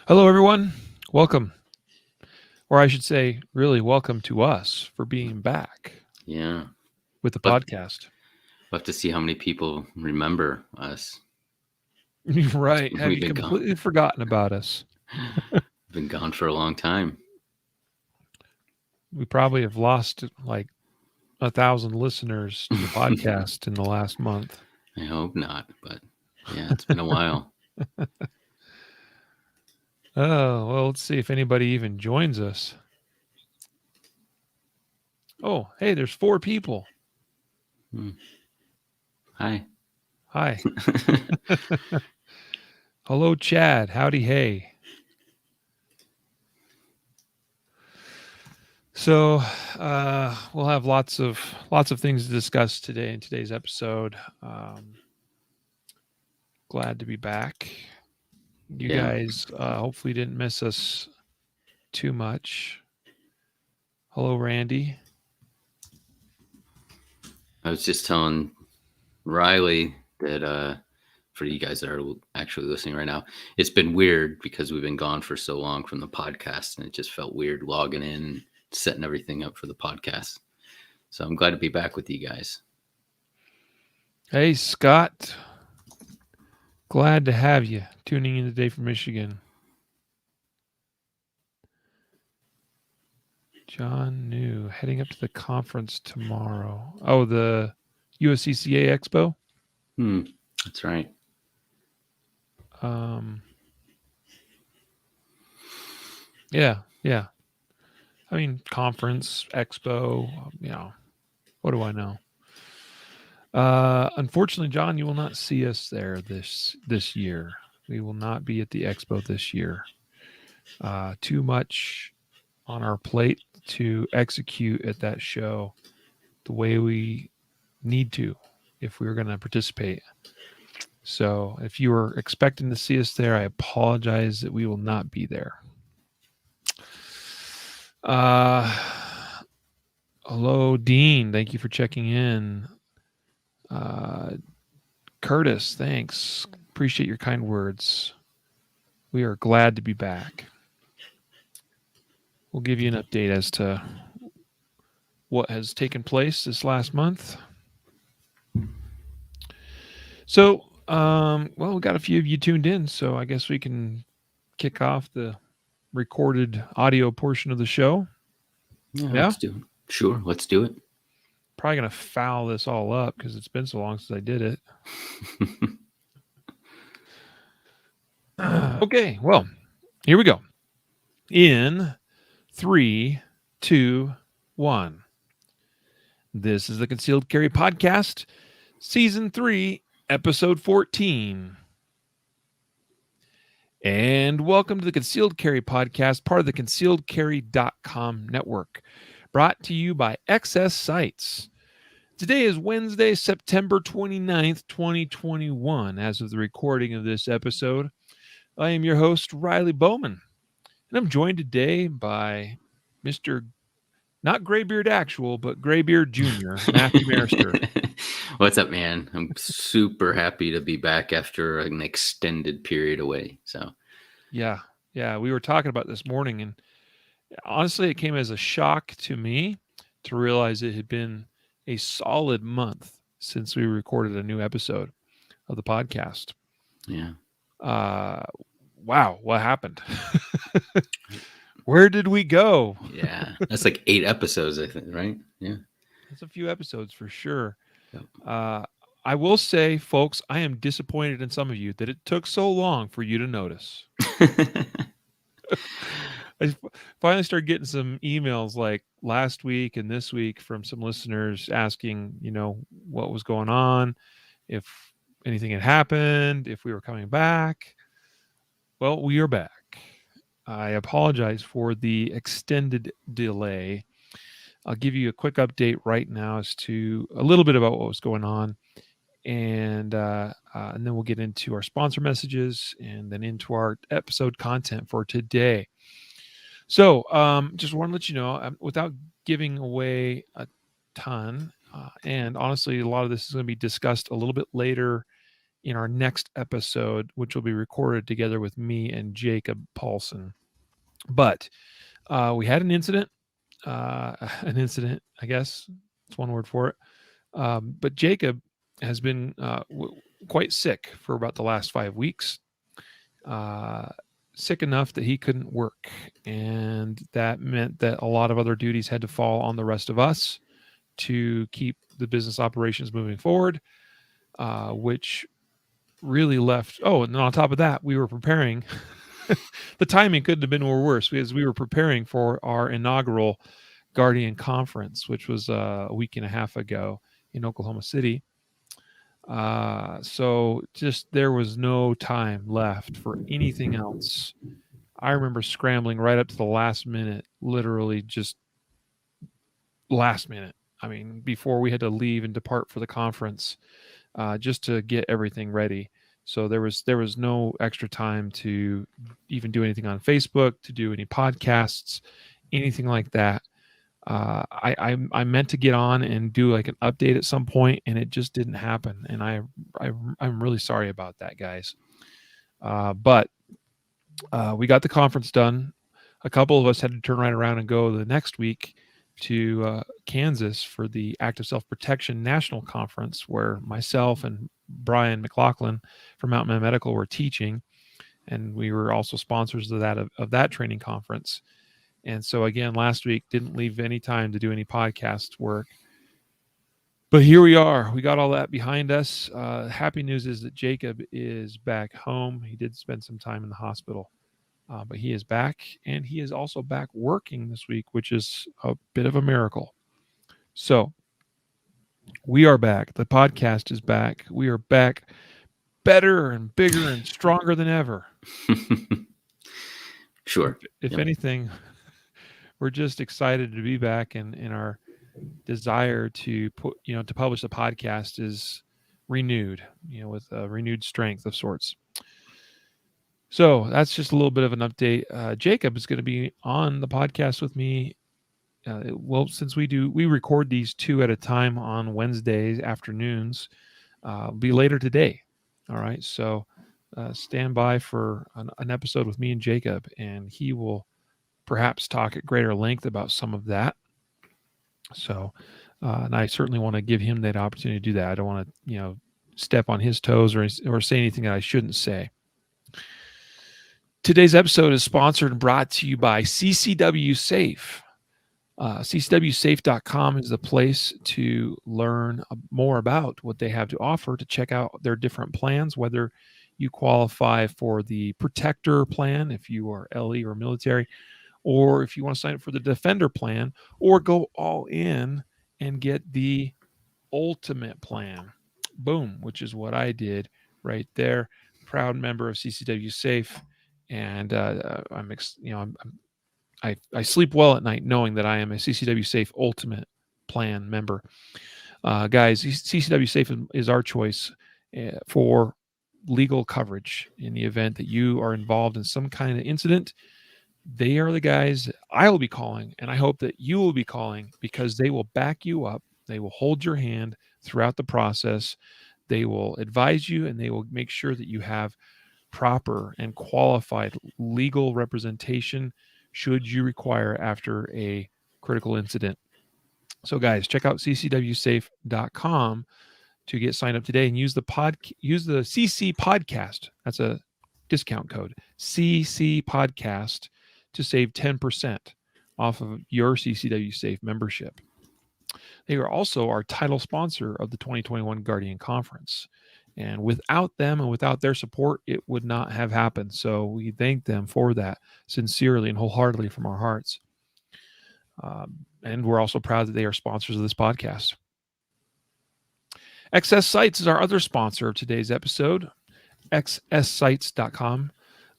Hello, everyone. Welcome, or I should say, really welcome to us for being back Yeah. with the We'll podcast. have to see how many people remember us. Right. Have We've you been gone. completely forgotten about us? Been gone for a long time. We probably have lost like 1,000 listeners to the podcast in the last month. I hope not, but yeah, it's been a while. Oh, well, let's see if anybody even joins us. Oh, hey, there's 4 people. Hmm. Hi. Hi. Hello, Chad. Howdy, hey. So we'll have lots of things to discuss today in today's episode. Glad to be back. You Yeah. guys hopefully didn't miss us too much. Hello, Randy. I was just telling Riley that for you guys that are actually listening right now, it's been weird because we've been gone for so long from the podcast, and it just felt weird logging in and setting everything up for the podcast. So I'm glad to be back with you guys. Hey, Scott. Glad to have you tuning in today from Michigan. John New heading up to the conference tomorrow. Oh, the USCCA Expo. That's right. Yeah. I mean, conference, expo. What do I know? Unfortunately, John, you will not see us there this year. We will not be at the expo this year. Too much on our plate to execute at that show the way we need to if we were going to participate. So if you were expecting to see us there, I apologize that we will not be there. Hello, Dean. Thank you for checking in. Curtis, thanks. Appreciate your kind words. We are glad to be back. We'll give you an update as to what has taken place this last month. So, well, we got a few of you tuned in, so I guess we can kick off the recorded audio portion of the show. Yeah, let's do it. Sure, let's do it. Probably going to foul this all up because it's been so long since I did it. Okay, well, here we go. In 3, 2, 1. This is the Concealed Carry Podcast, Season 3, Episode 14. And welcome to the Concealed Carry Podcast, part of the concealedcarry.com network, brought to you by XS Sites. Today is Wednesday, September 29th, 2021. As of the recording of this episode, I am your host, Riley Bowman, and I'm joined today by Mr. Not Graybeard Actual, but Graybeard Jr., Matthew Maruster. What's up, man? I'm super happy to be back after an extended period away. So, yeah, we were talking about this morning, and honestly, it came as a shock to me to realize it had been a solid month since we recorded a new episode of the podcast. Yeah. Wow, what happened? Where did we go? Yeah, that's like 8 episodes, I think, right? Yeah. That's a few episodes for sure. Yep. I will say, folks, I am disappointed in some of you that it took so long for you to notice. I finally started getting some emails like last week and this week from some listeners asking, what was going on, if anything had happened, if we were coming back. Well, we are back. I apologize for the extended delay. I'll give you a quick update right now as to a little bit about what was going on, and then we'll get into our sponsor messages and then into our episode content for today. So just want to let you know, without giving away a ton, and honestly, a lot of this is going to be discussed a little bit later in our next episode, which will be recorded together with me and Jacob Paulson. But we had an incident, I guess it's one word for it. But Jacob has been quite sick for about the last 5 weeks. Sick enough that he couldn't work. And that meant that a lot of other duties had to fall on the rest of us to keep the business operations moving forward, which really left. Oh, and then on top of that, we were preparing. The timing couldn't have been more worse because we were preparing for our inaugural Guardian Conference, which was a week and a half ago in Oklahoma City. So just there was no time left for anything else. I remember scrambling right up to the last minute, literally just last minute. I mean, before we had to leave and depart for the conference, just to get everything ready. So there was no extra time to even do anything on Facebook, to do any podcasts, anything like that. I meant to get on and do like an update at some point, and it just didn't happen. And I'm really sorry about that, guys. But we got the conference done. A couple of us had to turn right around and go the next week to Kansas for the Active Self-Protection National Conference, where myself and Brian McLaughlin from Mountain Man Medical were teaching, and we were also sponsors of that training conference. And so again, last week didn't leave any time to do any podcast work. But here we are. We got all that behind us. Happy news is that Jacob is back home. He did spend some time in the hospital, but he is back, and he is also back working this week, which is a bit of a miracle. So we are back. The podcast is back. We are back better and bigger and stronger than ever. Sure. If anything, we're just excited to be back, and our desire to publish the podcast is renewed, with a renewed strength of sorts. So that's just a little bit of an update. Jacob is going to be on the podcast with me. Since we record these 2 at a time on Wednesdays afternoons, be later today. All right. So stand by for an episode with me and Jacob, and he will perhaps talk at greater length about some of that. So, and I certainly want to give him that opportunity to do that. I don't want to, step on his toes or say anything that I shouldn't say. Today's episode is sponsored and brought to you by CCW Safe. CCWSafe.com is the place to learn more about what they have to offer, to check out their different plans, whether you qualify for the Protector plan, if you are LE or military, or if you want to sign up for the Defender plan, or go all in and get the Ultimate plan. Boom, which is what I did right there. Proud member of CCW Safe, and I sleep well at night knowing that I am a CCW Safe Ultimate plan member. Guys, CCW Safe is our choice for legal coverage in the event that you are involved in some kind of incident. They are the guys I will be calling, and I hope that you will be calling, because they will back you up. They will hold your hand throughout the process. They will advise you, and they will make sure that you have proper and qualified legal representation should you require after a critical incident. So guys, check out ccwsafe.com to get signed up today, and use the CC podcast. That's a discount code, CC podcast, to save 10% off of your CCW Safe membership. They are also our title sponsor of the 2021 Guardian Conference. And without them and without their support, it would not have happened. So we thank them for that sincerely and wholeheartedly from our hearts. And we're also proud that they are sponsors of this podcast. XS Sites is our other sponsor of today's episode, xssites.com.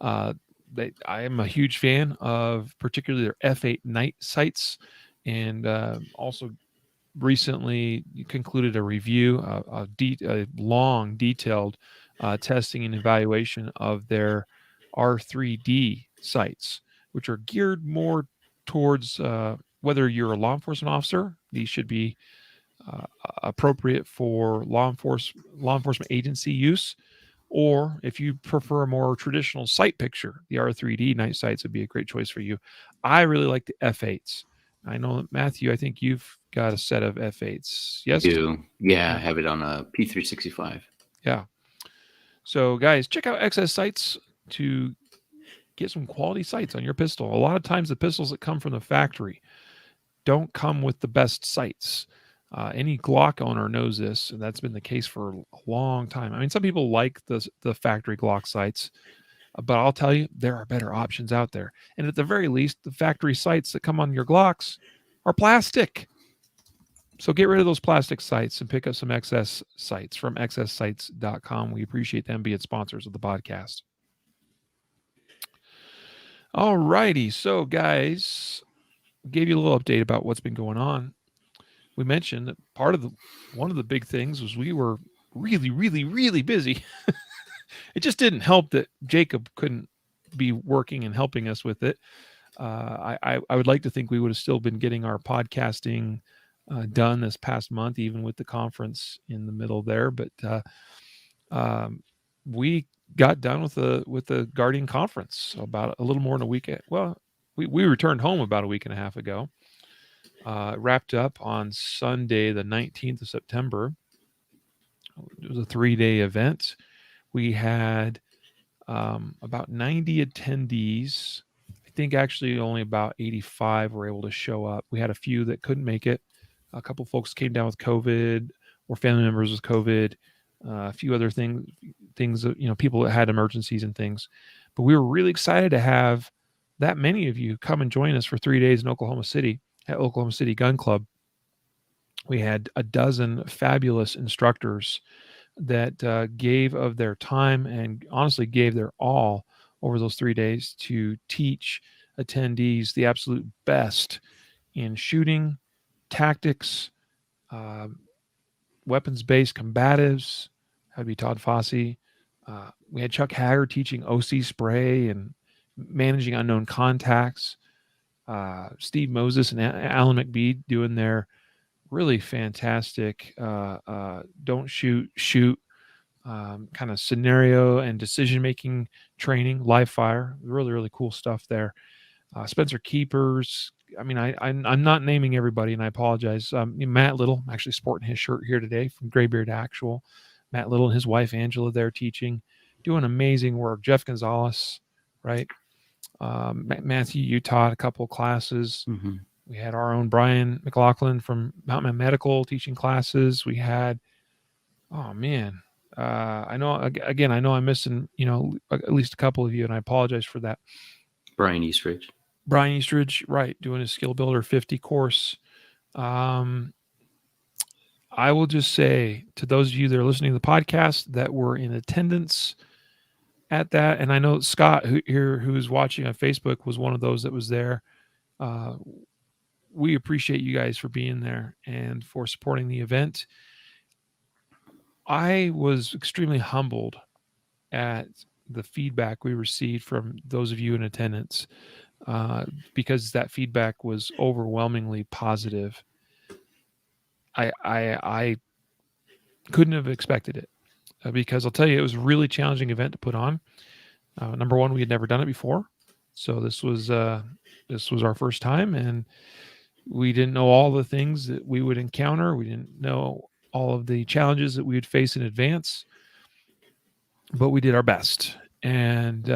I am a huge fan of particularly their F8 night sights, and also recently concluded a review, a long, detailed testing and evaluation of their R3D sights, which are geared more towards whether you're a law enforcement officer. These should be appropriate for law enforcement agency use. Or if you prefer a more traditional sight picture, the R3D night sights would be a great choice for you. I really like the F8s. I know, Matthew, I think you've got a set of F8s. I Yes? do. Yeah, I Yeah. have it on a P365. Yeah. So, guys, check out XS Sights to get some quality sights on your pistol. A lot of times, the pistols that come from the factory don't come with the best sights. Any Glock owner knows this, and that's been the case for a long time. I mean, some people like the factory Glock sights, but I'll tell you, there are better options out there. And at the very least, the factory sights that come on your Glocks are plastic. So get rid of those plastic sights and pick up some XS sights from xssights.com. We appreciate them being sponsors of the podcast. All righty. So, guys, gave you a little update about what's been going on. We mentioned that one of the big things was we were really, really, really busy. It just didn't help that Jacob couldn't be working and helping us with it. I would like to think we would have still been getting our podcasting done this past month, even with the conference in the middle there. But um, we got done with the Guardian conference about a little more than a week. Well, we returned home about a week and a half ago. Wrapped up on Sunday, the 19th of September. It was a 3-day event. We had about 90 attendees. I think actually only about 85 were able to show up. We had a few that couldn't make it. A couple folks came down with COVID or family members with COVID. A few other things that, people that had emergencies and things. But we were really excited to have that many of you come and join us for 3 days in Oklahoma City at Oklahoma City Gun Club. We had a dozen fabulous instructors that gave of their time and honestly gave their all over those 3 days to teach attendees the absolute best in shooting, tactics, uh, weapons-based combatives. That'd be Todd Fossey. We had Chuck Hager teaching OC spray and managing unknown contacts. Steve Moses and Alan McBeed doing their really fantastic don't shoot, shoot kind of scenario and decision making training, live fire. Really, really cool stuff there. Spencer Keepers. I mean, I'm not naming everybody, and I apologize. Matt Little, I'm actually sporting his shirt here today from Graybeard Actual. Matt Little and his wife Angela there teaching, doing amazing work. Jeff Gonzalez, right? Matthew, you taught a couple of classes. Mm-hmm. We had our own Brian McLaughlin from Mountain Medical teaching classes. We had, oh man, I know. Again, I know I'm missing, at least a couple of you, and I apologize for that. Brian Eastridge. Brian Eastridge, right, doing his Skill Builder 50 course. I will just say to those of you that are listening to the podcast that were in attendance at that, and I know Scott who's watching on Facebook was one of those that was there. We appreciate you guys for being there and for supporting the event. I was extremely humbled at the feedback we received from those of you in attendance because that feedback was overwhelmingly positive. I couldn't have expected it because I'll tell you, it was a really challenging event to put on. Number one, we had never done it before, so this was our first time, and we didn't know all the things that we would encounter. We didn't know all of the challenges that we would face in advance, but we did our best. And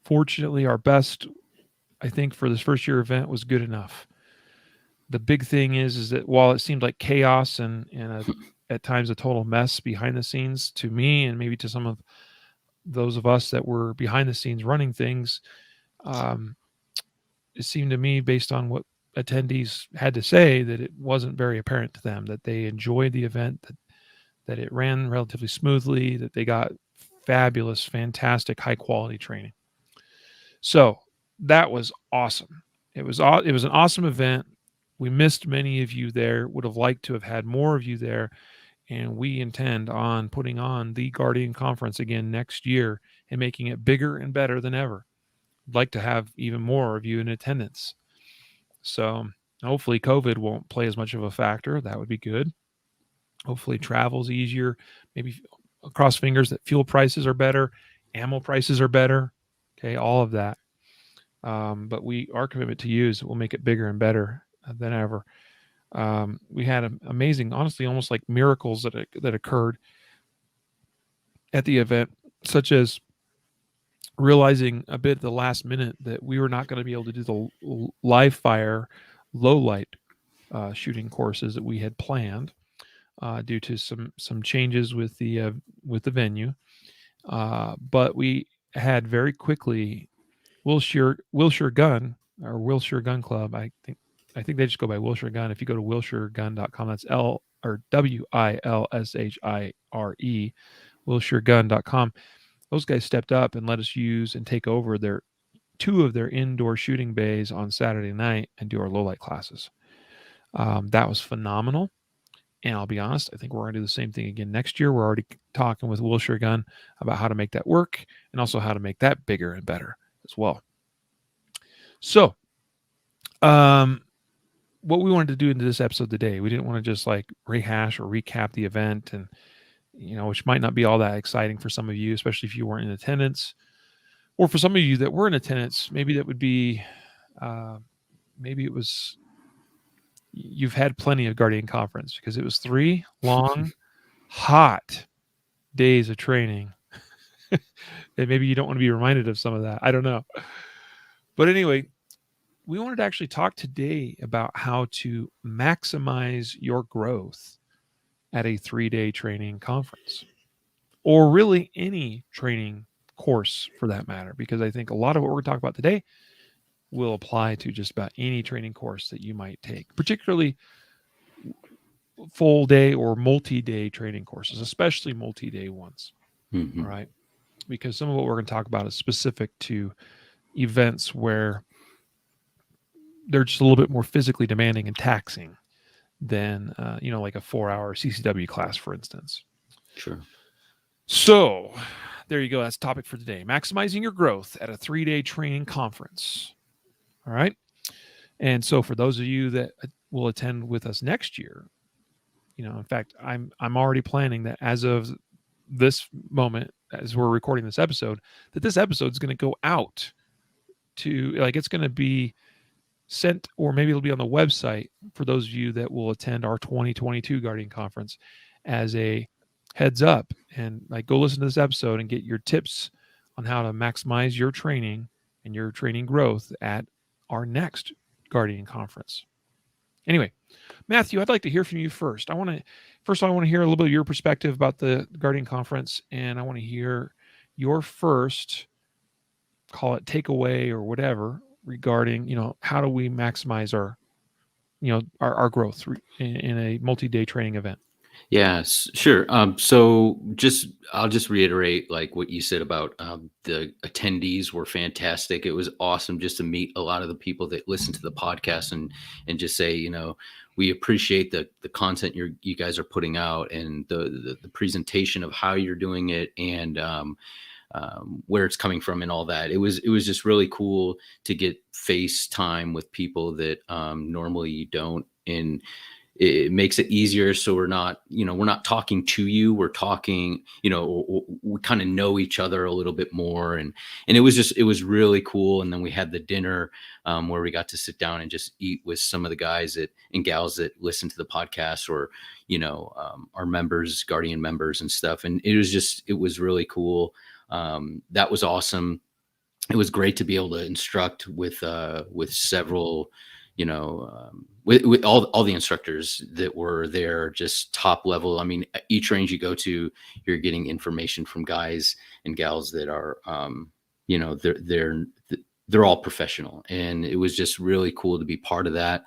fortunately, our best, I think, for this first year event was good enough. The big thing is that while it seemed like chaos and at times a total mess behind the scenes to me and maybe to some of those of us that were behind the scenes running things, it seemed to me, based on what attendees had to say, that it wasn't very apparent to them that they enjoyed the event, that it ran relatively smoothly, that they got fabulous, fantastic, high quality training. So that was awesome. It was an awesome event. We missed many of you there. Would have liked to have had more of you there, and we intend on putting on the Guardian Conference again next year and making it bigger and better than ever. I'd like to have even more of you in attendance. So hopefully COVID won't play as much of a factor. That would be good. Hopefully travel's easier. Maybe cross fingers that fuel prices are better, ammo prices are better. Okay, all of that. But our commitment to you is we'll make it bigger and better than ever. We had amazing, honestly, almost like miracles that occurred at the event, such as realizing a bit at the last minute that we were not going to be able to do the live fire low light shooting courses that we had planned due to some changes with the venue. But we had very quickly Wilshire Gun or Wilshire Gun Club. I think they just go by Wilshire Gun. If you go to wilshiregun.com, that's L or WILSHIRE, wilshiregun.com. Those guys stepped up and let us use and take over two of their indoor shooting bays on Saturday night and do our low light classes. That was phenomenal. And I'll be honest, I think we're going to do the same thing again next year. We're already talking with Wilshire Gun about how to make that work and also how to make that bigger and better as well. So, what we wanted to do into this episode today, we didn't want to just like rehash or recap the event, and which might not be all that exciting for some of you, especially if you weren't in attendance, or for some of you that were in attendance, maybe that would be, maybe it was. You've had plenty of Guardian Conference because it was 3 long, hot days of training. And maybe you don't want to be reminded of some of that. I don't know. But anyway, we wanted to actually talk today about how to maximize your growth at a 3-day training conference, or really any training course for that matter, because I think a lot of what we're going to talk about today will apply to just about any training course that you might take, particularly full day or multi-day training courses, especially multi-day ones. Mm-hmm. All right. Because some of what we're going to talk about is specific to events where they're just a little bit more physically demanding and taxing than, like a 4-hour CCW class, for instance. Sure. So there you go. That's the topic for today. Maximizing your growth at a 3-day training conference. All right. And so for those of you that will attend with us next year, in fact, I'm already planning that as of this moment, as we're recording this episode, that this episode is going to go out to, it's going to be sent, or maybe it'll be on the website for those of you that will attend our 2022 Guardian Conference as a heads up, and go listen to this episode and get your tips on how to maximize your training and your training growth at our next Guardian Conference. Anyway, Matthew, I'd like to hear from you first. I want to hear a little bit of your perspective about the Guardian Conference, and I want to hear your first, call it takeaway or whatever, regarding, how do we maximize our growth in a multi-day training event. Yeah, sure. So I'll just reiterate what you said about the attendees were fantastic. It was awesome just to meet a lot of the people that listen to the podcast and just say, we appreciate the content you guys are putting out, and the presentation of how you're doing it, and where it's coming from and all that. It was just really cool to get face time with people that normally you don't, and it makes it easier. So we're not talking to you. We're talking, we kind of know each other a little bit more. And it was really cool. And then we had the dinner where we got to sit down and just eat with some of the guys and gals that listen to the podcast, or, our members, Guardian members and stuff. And it was really cool. That was awesome. It was great to be able to instruct with several, with all the instructors that were there, just top level. I mean, each range you go to, you're getting information from guys and gals that are, they're all professional, and it was just really cool to be part of that,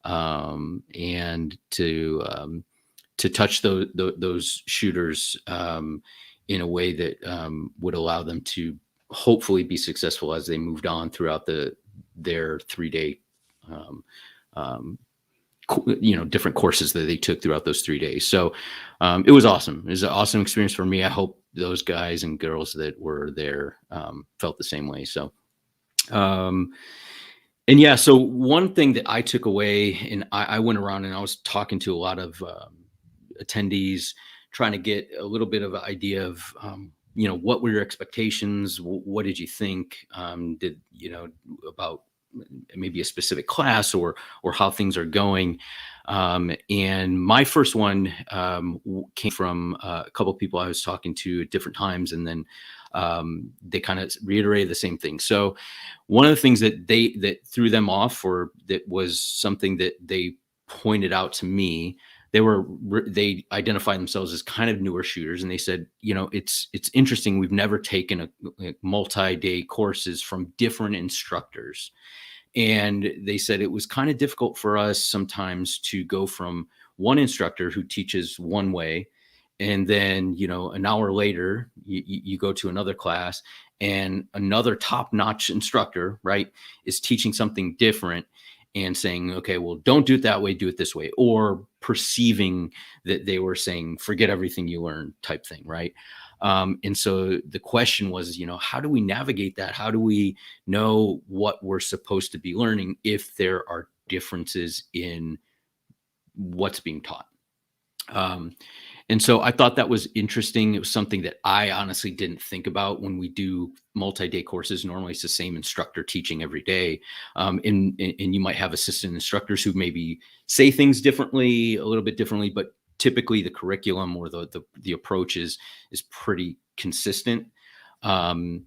and to touch those shooters in a way that would allow them to hopefully be successful as they moved on throughout their 3-day different courses that they took throughout those 3 days. So it was awesome. It was an awesome experience for me. I hope those guys and girls that were there felt the same way. So and yeah, so one thing that I took away, and I went around and I was talking to a lot of attendees trying to get a little bit of an idea of, what were your expectations? What did you think? About maybe a specific class or how things are going. And my first one came from a couple of people I was talking to at different times, and then they kind of reiterated the same thing. So one of the things that threw them off, or that was something that they pointed out to me, they identified themselves as kind of newer shooters, and they said, it's interesting. We've never taken a multi-day courses from different instructors. And they said it was kind of difficult for us sometimes to go from one instructor who teaches one way, and then, an hour later, you go to another class and another top-notch instructor, right, is teaching something different and saying, okay, well, don't do it that way, do it this way, or perceiving that they were saying, forget everything you learned type thing, right? And so the question was, how do we navigate that? How do we know what we're supposed to be learning if there are differences in what's being taught? And so I thought that was interesting. It was something that I honestly didn't think about when we do multi-day courses. Normally it's the same instructor teaching every day. And you might have assistant instructors who maybe say things differently, a little bit differently, but typically the curriculum or the approach is pretty consistent. And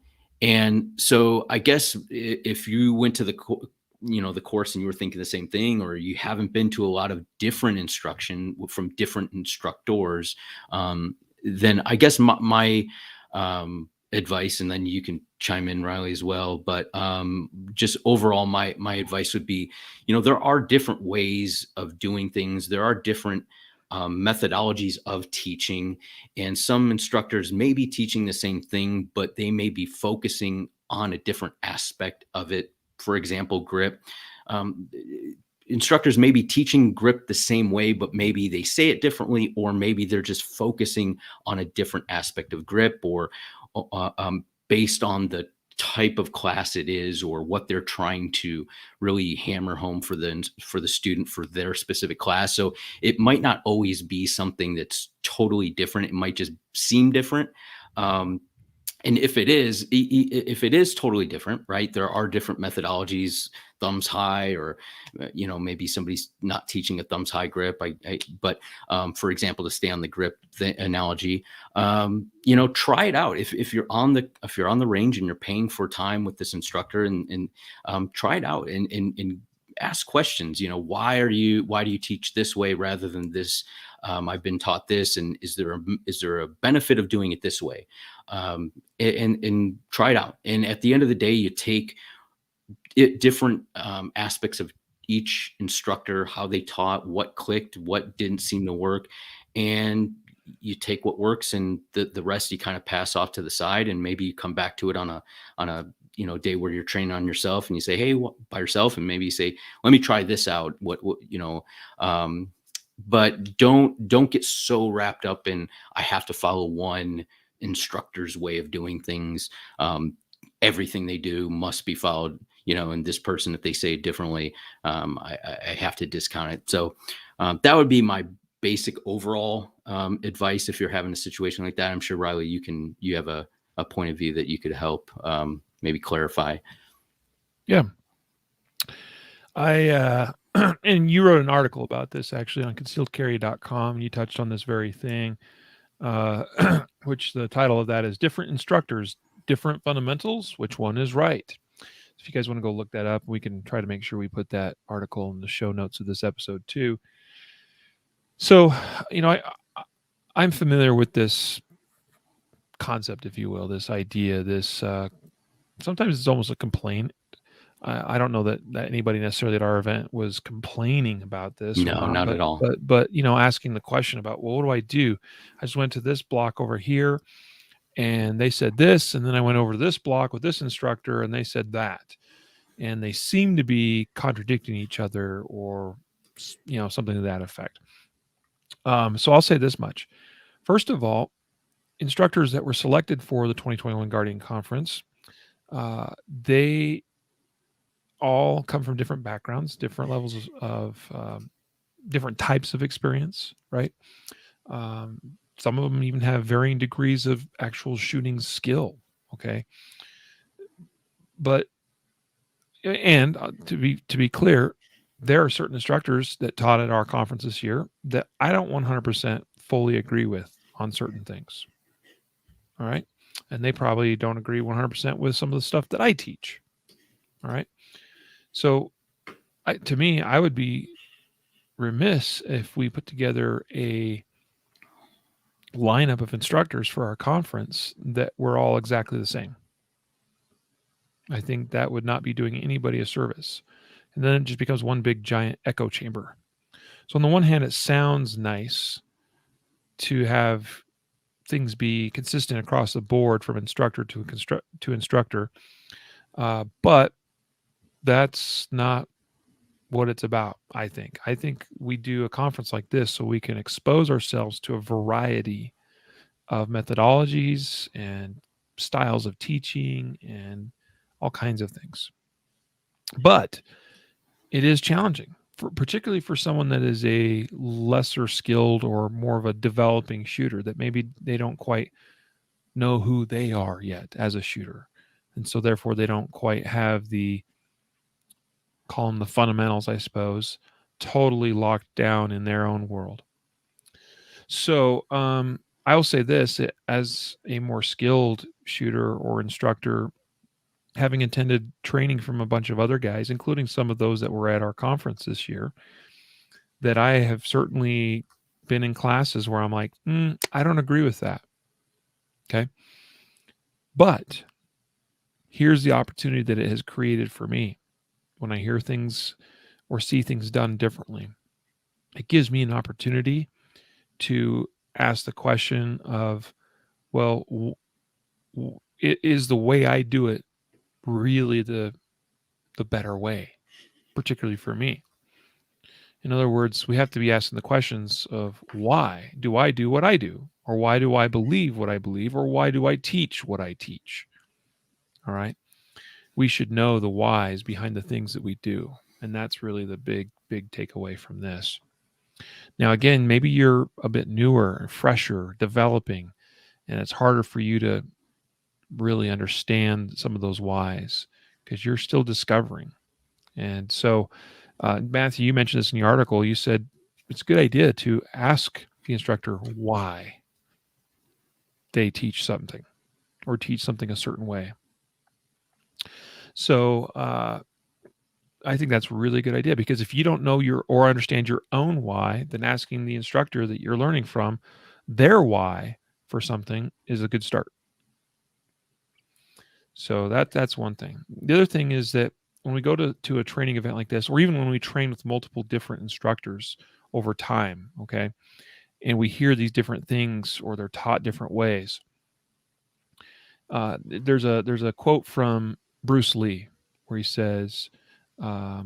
so I guess if you went to the course and you were thinking the same thing, or you haven't been to a lot of different instruction from different instructors, then I guess my advice, and then you can chime in, Riley, as well. But just overall, my advice would be, there are different ways of doing things. There are different methodologies of teaching, and some instructors may be teaching the same thing, but they may be focusing on a different aspect of it. For example, grip. Instructors may be teaching grip the same way, but maybe they say it differently, or maybe they're just focusing on a different aspect of grip, or based on the type of class it is, or what they're trying to really hammer home for the student for their specific class. So it might not always be something that's totally different. It might just seem different. And if it is totally different, right, there are different methodologies, thumbs high, or, maybe somebody's not teaching a thumbs high grip. But for example, to stay on the grip analogy, try it out. If you're on the range and you're paying for time with this instructor, and try it out and ask questions. Why do you teach this way rather than this? I've been taught this, and is there a benefit of doing it this way? And try it out. And at the end of the day, you take different aspects of each instructor, how they taught, what clicked, what didn't seem to work, and you take what works, and the rest you kind of pass off to the side, and maybe you come back to it on a day where you're training on yourself, and you say, hey, by yourself, and maybe you say, let me try this out. But don't get so wrapped up in, I have to follow one instructor's way of doing things. Everything they do must be followed, and this person, if they say it differently, I have to discount it. So that would be my basic overall advice if you're having a situation like that. I'm sure, Riley, you have a point of view that you could help maybe clarify. Yeah. And you wrote an article about this actually on concealedcarry.com, and you touched on this very thing, which the title of that is Different Instructors, Different Fundamentals, Which One is Right? So if you guys want to go look that up, we can try to make sure we put that article in the show notes of this episode too. So, I'm familiar with this concept, if you will, this idea, this sometimes it's almost a complaint. I don't know that anybody necessarily at our event was complaining about this. No, not at all. But asking the question about, well, what do I do? I just went to this block over here, and they said this, and then I went over to this block with this instructor, and they said that, and they seem to be contradicting each other, or something to that effect. So I'll say this much. First of all, instructors that were selected for the 2021 Guardian Conference, they all come from different backgrounds, different levels of different types of experience, right? some of them even have varying degrees of actual shooting skill. Okay. But, and to be clear, there are certain instructors that taught at our conference this year that I don't 100% fully agree with on certain things. All right. And they probably don't agree 100% with some of the stuff that I teach. All right. So, to me, I would be remiss if we put together a lineup of instructors for our conference that were all exactly the same. I think that would not be doing anybody a service. And then it just becomes one big giant echo chamber. So, on the one hand, it sounds nice to have things be consistent across the board from instructor to instructor, but that's not what it's about. I think we do a conference like this so we can expose ourselves to a variety of methodologies and styles of teaching and all kinds of things. But it is challenging, particularly for someone that is a lesser skilled or more of a developing shooter, that maybe they don't quite know who they are yet as a shooter. And so therefore they don't quite have the, call them the fundamentals, I suppose, totally locked down in their own world. So I will say this, as a more skilled shooter or instructor, having attended training from a bunch of other guys, including some of those that were at our conference this year, that I have certainly been in classes where I'm like, I don't agree with that. Okay. But here's the opportunity that it has created for me. When I hear things or see things done differently, it gives me an opportunity to ask the question of, well, is the way I do it really the better way, particularly for me? In other words, we have to be asking the questions of, why do I do what I do? Or why do I believe what I believe? Or why do I teach what I teach? All right. We should know the whys behind the things that we do. And that's really the big takeaway from this. Now, again, maybe you're a bit newer, fresher, developing, and it's harder for you to really understand some of those whys because you're still discovering. And so, Matthew, you mentioned this in your article. You said it's a good idea to ask the instructor why they teach something or teach something a certain way. So I think that's a really good idea, because if you don't know or understand your own why, then asking the instructor that you're learning from their why for something is a good start. So that's one thing. The other thing is that when we go to a training event like this, or even when we train with multiple different instructors over time, okay, and we hear these different things or they're taught different ways, there's a quote from Bruce Lee where he says, oh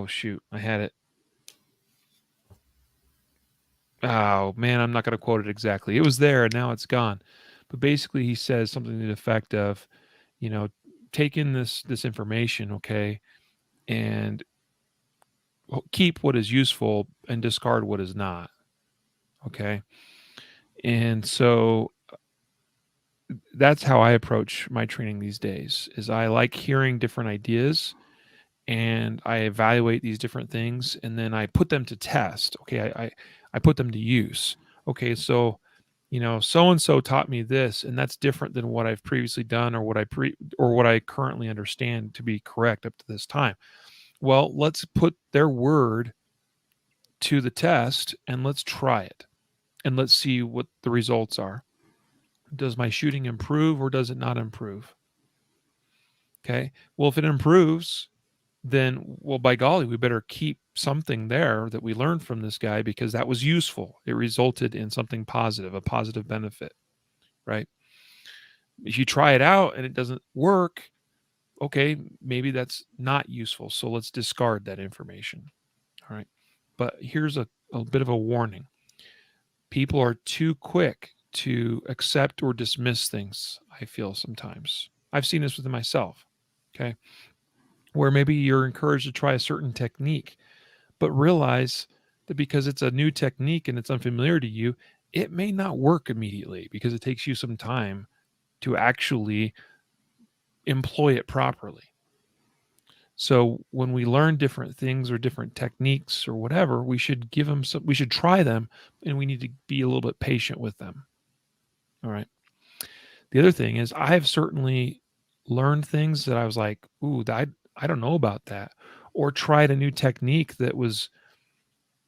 shoot, I had it. Oh man, I'm not going to quote it exactly. It was there and now it's gone. But basically he says something to the effect of, take in this information, okay, and keep what is useful and discard what is not. Okay. And so that's how I approach my training these days. Is I like hearing different ideas and I evaluate these different things and then I put them to test. Okay. I put them to use. Okay. So, so and so taught me this, and that's different than what I've previously done or what I currently understand to be correct up to this time. Well, let's put their word to the test and let's try it and let's see what the results are. Does my shooting improve or does it not improve? Okay. Well, if it improves, then, well, by golly, we better keep something there that we learned from this guy because that was useful. It resulted in something positive, a positive benefit, right? If you try it out and it doesn't work, okay, maybe that's not useful. So let's discard that information. All right. But here's a bit of a warning. People are too quick to accept or dismiss things, I feel sometimes. I've seen this within myself, okay, where maybe you're encouraged to try a certain technique, but realize that because it's a new technique and it's unfamiliar to you, it may not work immediately because it takes you some time to actually employ it properly. So when we learn different things or different techniques or whatever, we should give them we should try them, and we need to be a little bit patient with them. All right. The other thing is I have certainly learned things that I was like, ooh, I don't know about that. Or tried a new technique that was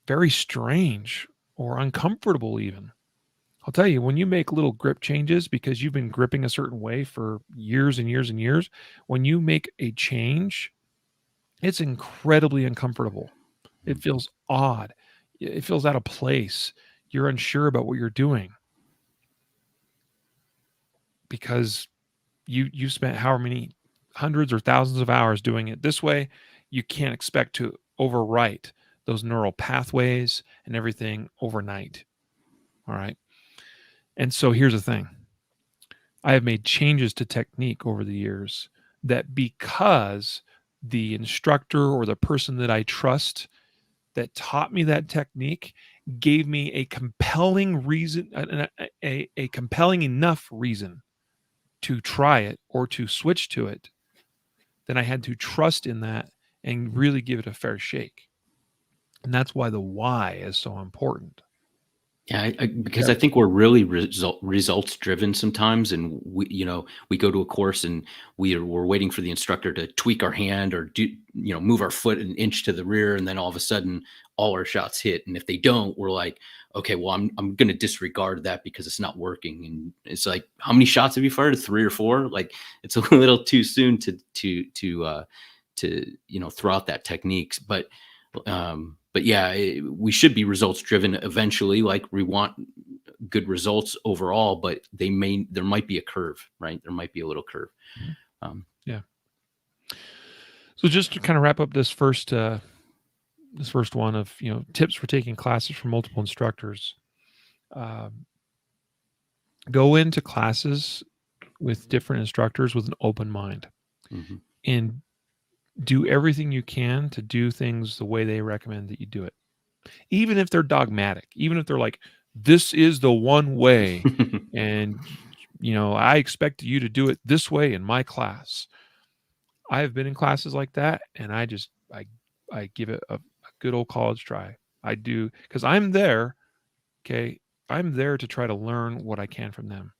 very strange or uncomfortable even. I'll tell you, when you make little grip changes because you've been gripping a certain way for years and years and years, when you make a change, it's incredibly uncomfortable. It feels odd. It feels out of place. You're unsure about what you're doing because you spent however many hundreds or thousands of hours doing it this way. You can't expect to overwrite those neural pathways and everything overnight. All right. And so here's the thing. I have made changes to technique over the years that because the instructor or the person that I trust that taught me that technique gave me a compelling reason, a compelling enough reason to try it or to switch to it, then I had to trust in that and really give it a fair shake. And that's why the why is so important. Yeah, because I think we're really results driven sometimes, and we go to a course and we're waiting for the instructor to tweak our hand or move our foot an inch to the rear, and then all of a sudden all our shots hit. And if they don't, we're like, okay, well I'm going to disregard that because it's not working. And it's like, how many shots have you fired? 3 or 4? Like, it's a little too soon to throw out that techniques, but yeah, we should be results driven eventually. Like, we want good results overall, but there might be a curve, right? There might be a little curve. Yeah. So just to kind of wrap up this first one of, tips for taking classes from multiple instructors. Go into classes with different instructors with an open mind, and do everything you can to do things the way they recommend that you do it. Even if they're dogmatic, even if they're like, this is the one way, and, I expect you to do it this way in my class. I have been in classes like that, and I give it a good old college try. I do, because I'm there. Okay. I'm there to try to learn what I can from them.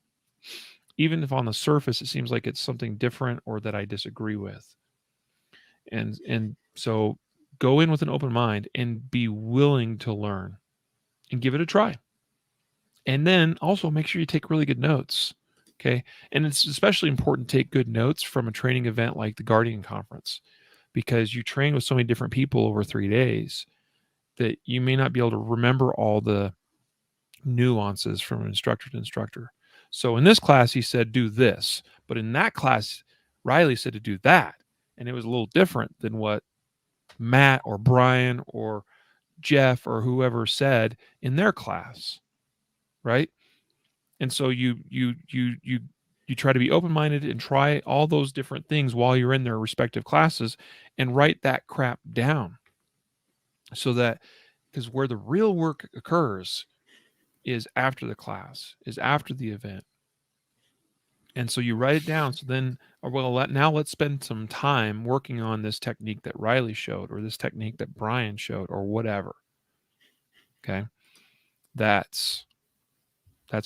Even if on the surface, it seems like it's something different or that I disagree with. And so go in with an open mind and be willing to learn and give it a try. And then also make sure you take really good notes. Okay. And it's especially important to take good notes from a training event like the Guardian Conference, because you train with so many different people over 3 days that you may not be able to remember all the nuances from instructor to instructor. So in this class, he said, do this. But in that class, Riley said to do that. And it was a little different than what Matt or Brian or Jeff or whoever said in their class. Right. And so you try to be open-minded and try all those different things while you're in their respective classes and write that crap down, so that, because where the real work occurs is after the class, is after the event. And so you write it down. So then, now let's spend some time working on this technique that Riley showed, or this technique that Brian showed, or whatever. Okay. That's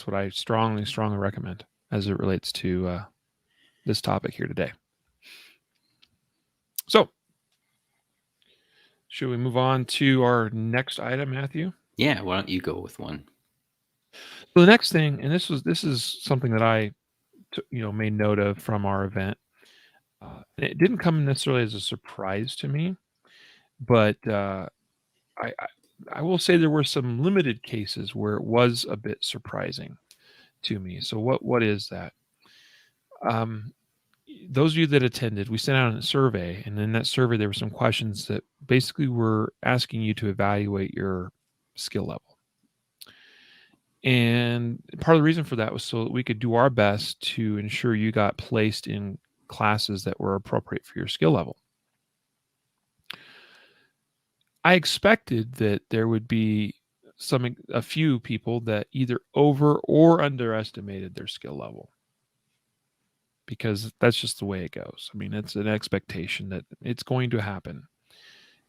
what I strongly recommend as it relates to this topic here today. So, should we move on to our next item, Matthew? Yeah, why don't you go with one? So the next thing, and this is something that I made note of from our event. And it didn't come necessarily as a surprise to me, but I will say there were some limited cases where it was a bit surprising to me. So what is that? Those of you that attended, we sent out a survey, and in that survey there were some questions that basically were asking you to evaluate your skill level. And part of the reason for that was so that we could do our best to ensure you got placed in classes that were appropriate for your skill level. I expected that there would be a few people that either over or underestimated their skill level, because that's just the way it goes. I mean, it's an expectation that it's going to happen.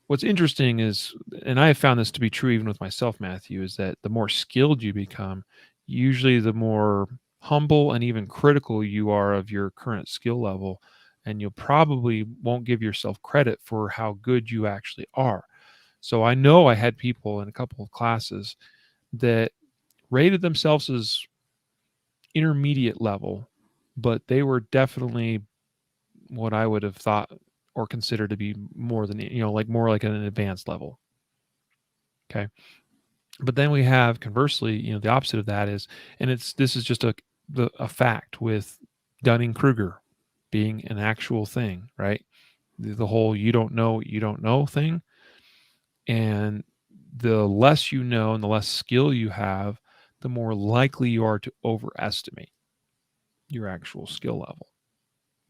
What's interesting is, and I have found this to be true even with myself, Matthew, is that the more skilled you become, usually the more humble and even critical you are of your current skill level. And you'll probably won't give yourself credit for how good you actually are. So I know I had people in a couple of classes that rated themselves as intermediate level, but they were definitely what I would have thought or considered to be more than, like more like an advanced level. Okay. But then we have conversely, the opposite of that is, and this is just a fact with Dunning-Kruger being an actual thing, right? The whole you don't know what you don't know thing. And the less you know and the less skill you have, the more likely you are to overestimate your actual skill level,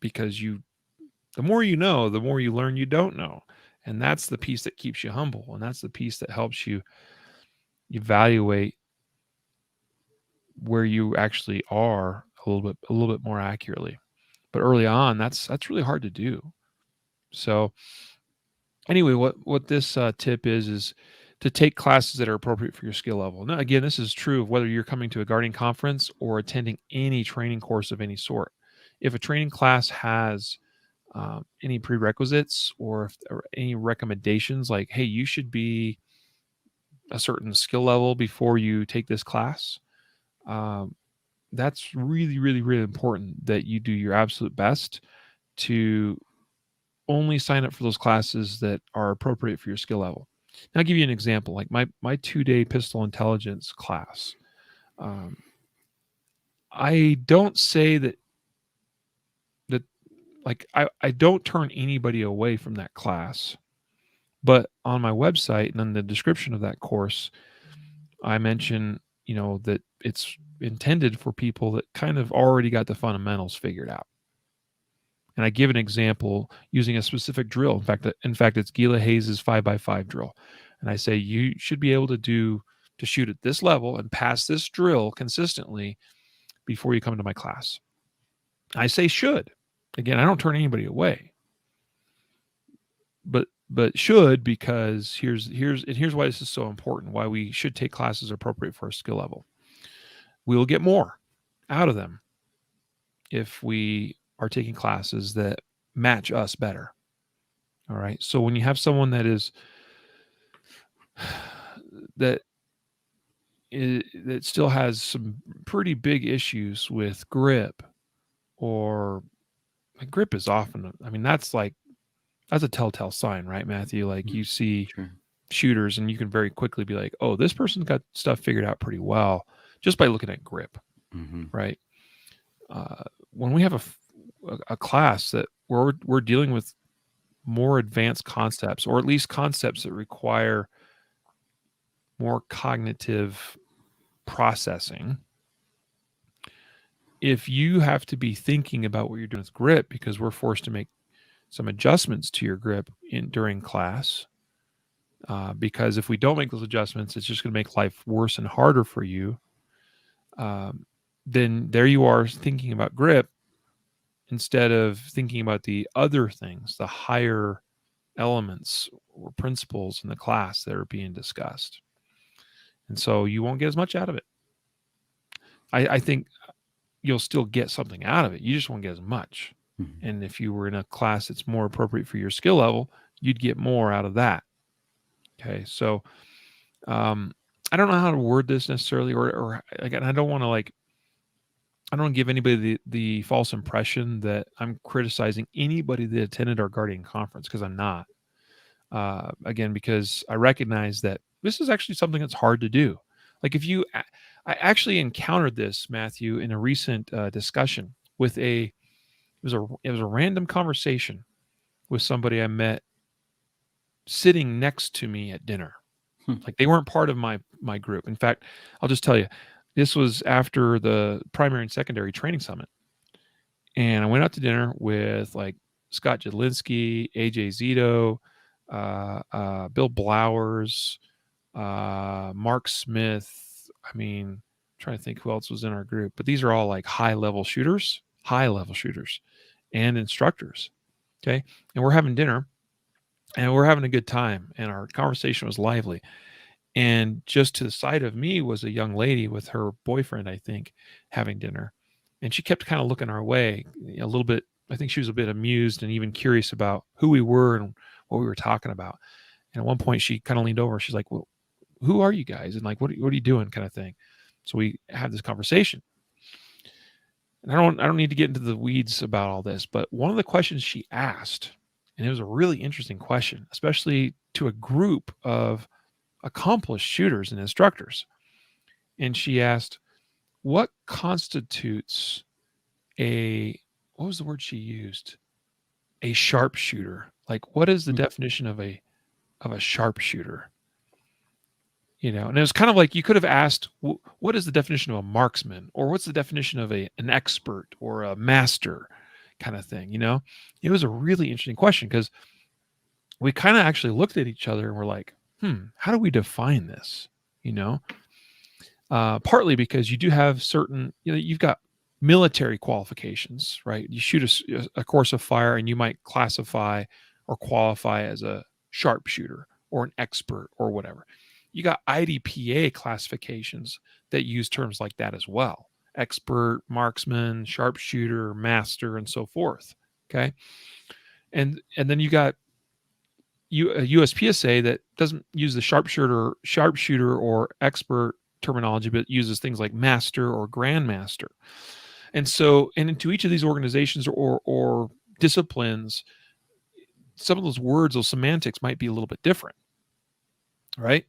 because the more you know, the more you learn you don't know. And that's the piece that keeps you humble. And that's the piece that helps you evaluate where you actually are a little bit more accurately. But early on, that's really hard to do. So anyway, what this tip is to take classes that are appropriate for your skill level. Now, again, this is true of whether you're coming to a guardian conference or attending any training course of any sort. If a training class has any prerequisites or any recommendations like, hey, you should be a certain skill level before you take this class, that's really, really, really important that you do your absolute best to only sign up for those classes that are appropriate for your skill level. Now, I'll give you an example. Like my 2-day pistol intelligence class. I don't say that like I don't turn anybody away from that class, but on my website and in the description of that course, I mention, that it's intended for people that kind of already got the fundamentals figured out. And I give an example using a specific drill. In fact, it's Gila Hayes's 5x5 drill. And I say you should be able to shoot at this level and pass this drill consistently before you come to my class. I say should. Again, I don't turn anybody away. But should, because here's why this is so important, why we should take classes appropriate for our skill level. We will get more out of them if we are taking classes that match us better. All right. So when you have someone that still has some pretty big issues with grip, or grip is often, I mean, that's a telltale sign, right, Matthew? Like you see shooters and you can very quickly be like, oh, this person's got stuff figured out pretty well just by looking at grip, right? When we have a class that we're dealing with more advanced concepts, or at least concepts that require more cognitive processing, if you have to be thinking about what you're doing with grip because we're forced to make some adjustments to your grip during class, because if we don't make those adjustments, it's just going to make life worse and harder for you. Then there you are thinking about grip instead of thinking about the other things, the higher elements or principles in the class that are being discussed. And so you won't get as much out of it. I think you'll still get something out of it. You just won't get as much. And if you were in a class that's more appropriate for your skill level, you'd get more out of that. Okay. So I don't know how to word this necessarily, or again, I don't want to give anybody the false impression that I'm criticizing anybody that attended our Guardian conference, because I'm not. Again, because I recognize that this is actually something that's hard to do. Like I actually encountered this, Matthew, in a recent discussion with it was a random conversation with somebody I met sitting next to me at dinner. Like they weren't part of my group. In fact, I'll just tell you, this was after the primary and secondary training summit. And I went out to dinner with like Scott Jedlinski, AJ Zito, Bill Blowers, Mark Smith. I mean, I'm trying to think who else was in our group, but these are all like high level shooters, and instructors. Okay. And we're having dinner and we're having a good time and our conversation was lively. And just to the side of me was a young lady with her boyfriend, I think, having dinner. And she kept kind of looking our way a little bit. I think she was a bit amused and even curious about who we were and what we were talking about. And at one point, she kind of leaned over. She's like, "Well, who are you guys? And like, what are you doing?" Kind of thing. So we had this conversation. And I don't need to get into the weeds about all this, but one of the questions she asked, and it was a really interesting question, especially to a group of accomplished shooters and instructors. And she asked, what constitutes a, what was the word she used? A sharpshooter. Like, what is the definition of a sharpshooter? You know, and it was kind of like you could have asked, what is the definition of a marksman, or what's the definition of an expert or a master, kind of thing. You know, it was a really interesting question because we kind of actually looked at each other and we're like, how do we define this? You know, partly because you do have certain, you know, you've got military qualifications, right? You shoot a course of fire and you might classify or qualify as a sharpshooter or an expert or whatever. You got IDPA classifications that use terms like that as well: expert, marksman, sharpshooter, master, and so forth. Okay. And then you got a USPSA that doesn't use the sharpshooter or expert terminology, but uses things like master or grandmaster. And so, and into each of these organizations or disciplines, some of those words, those semantics might be a little bit different, right?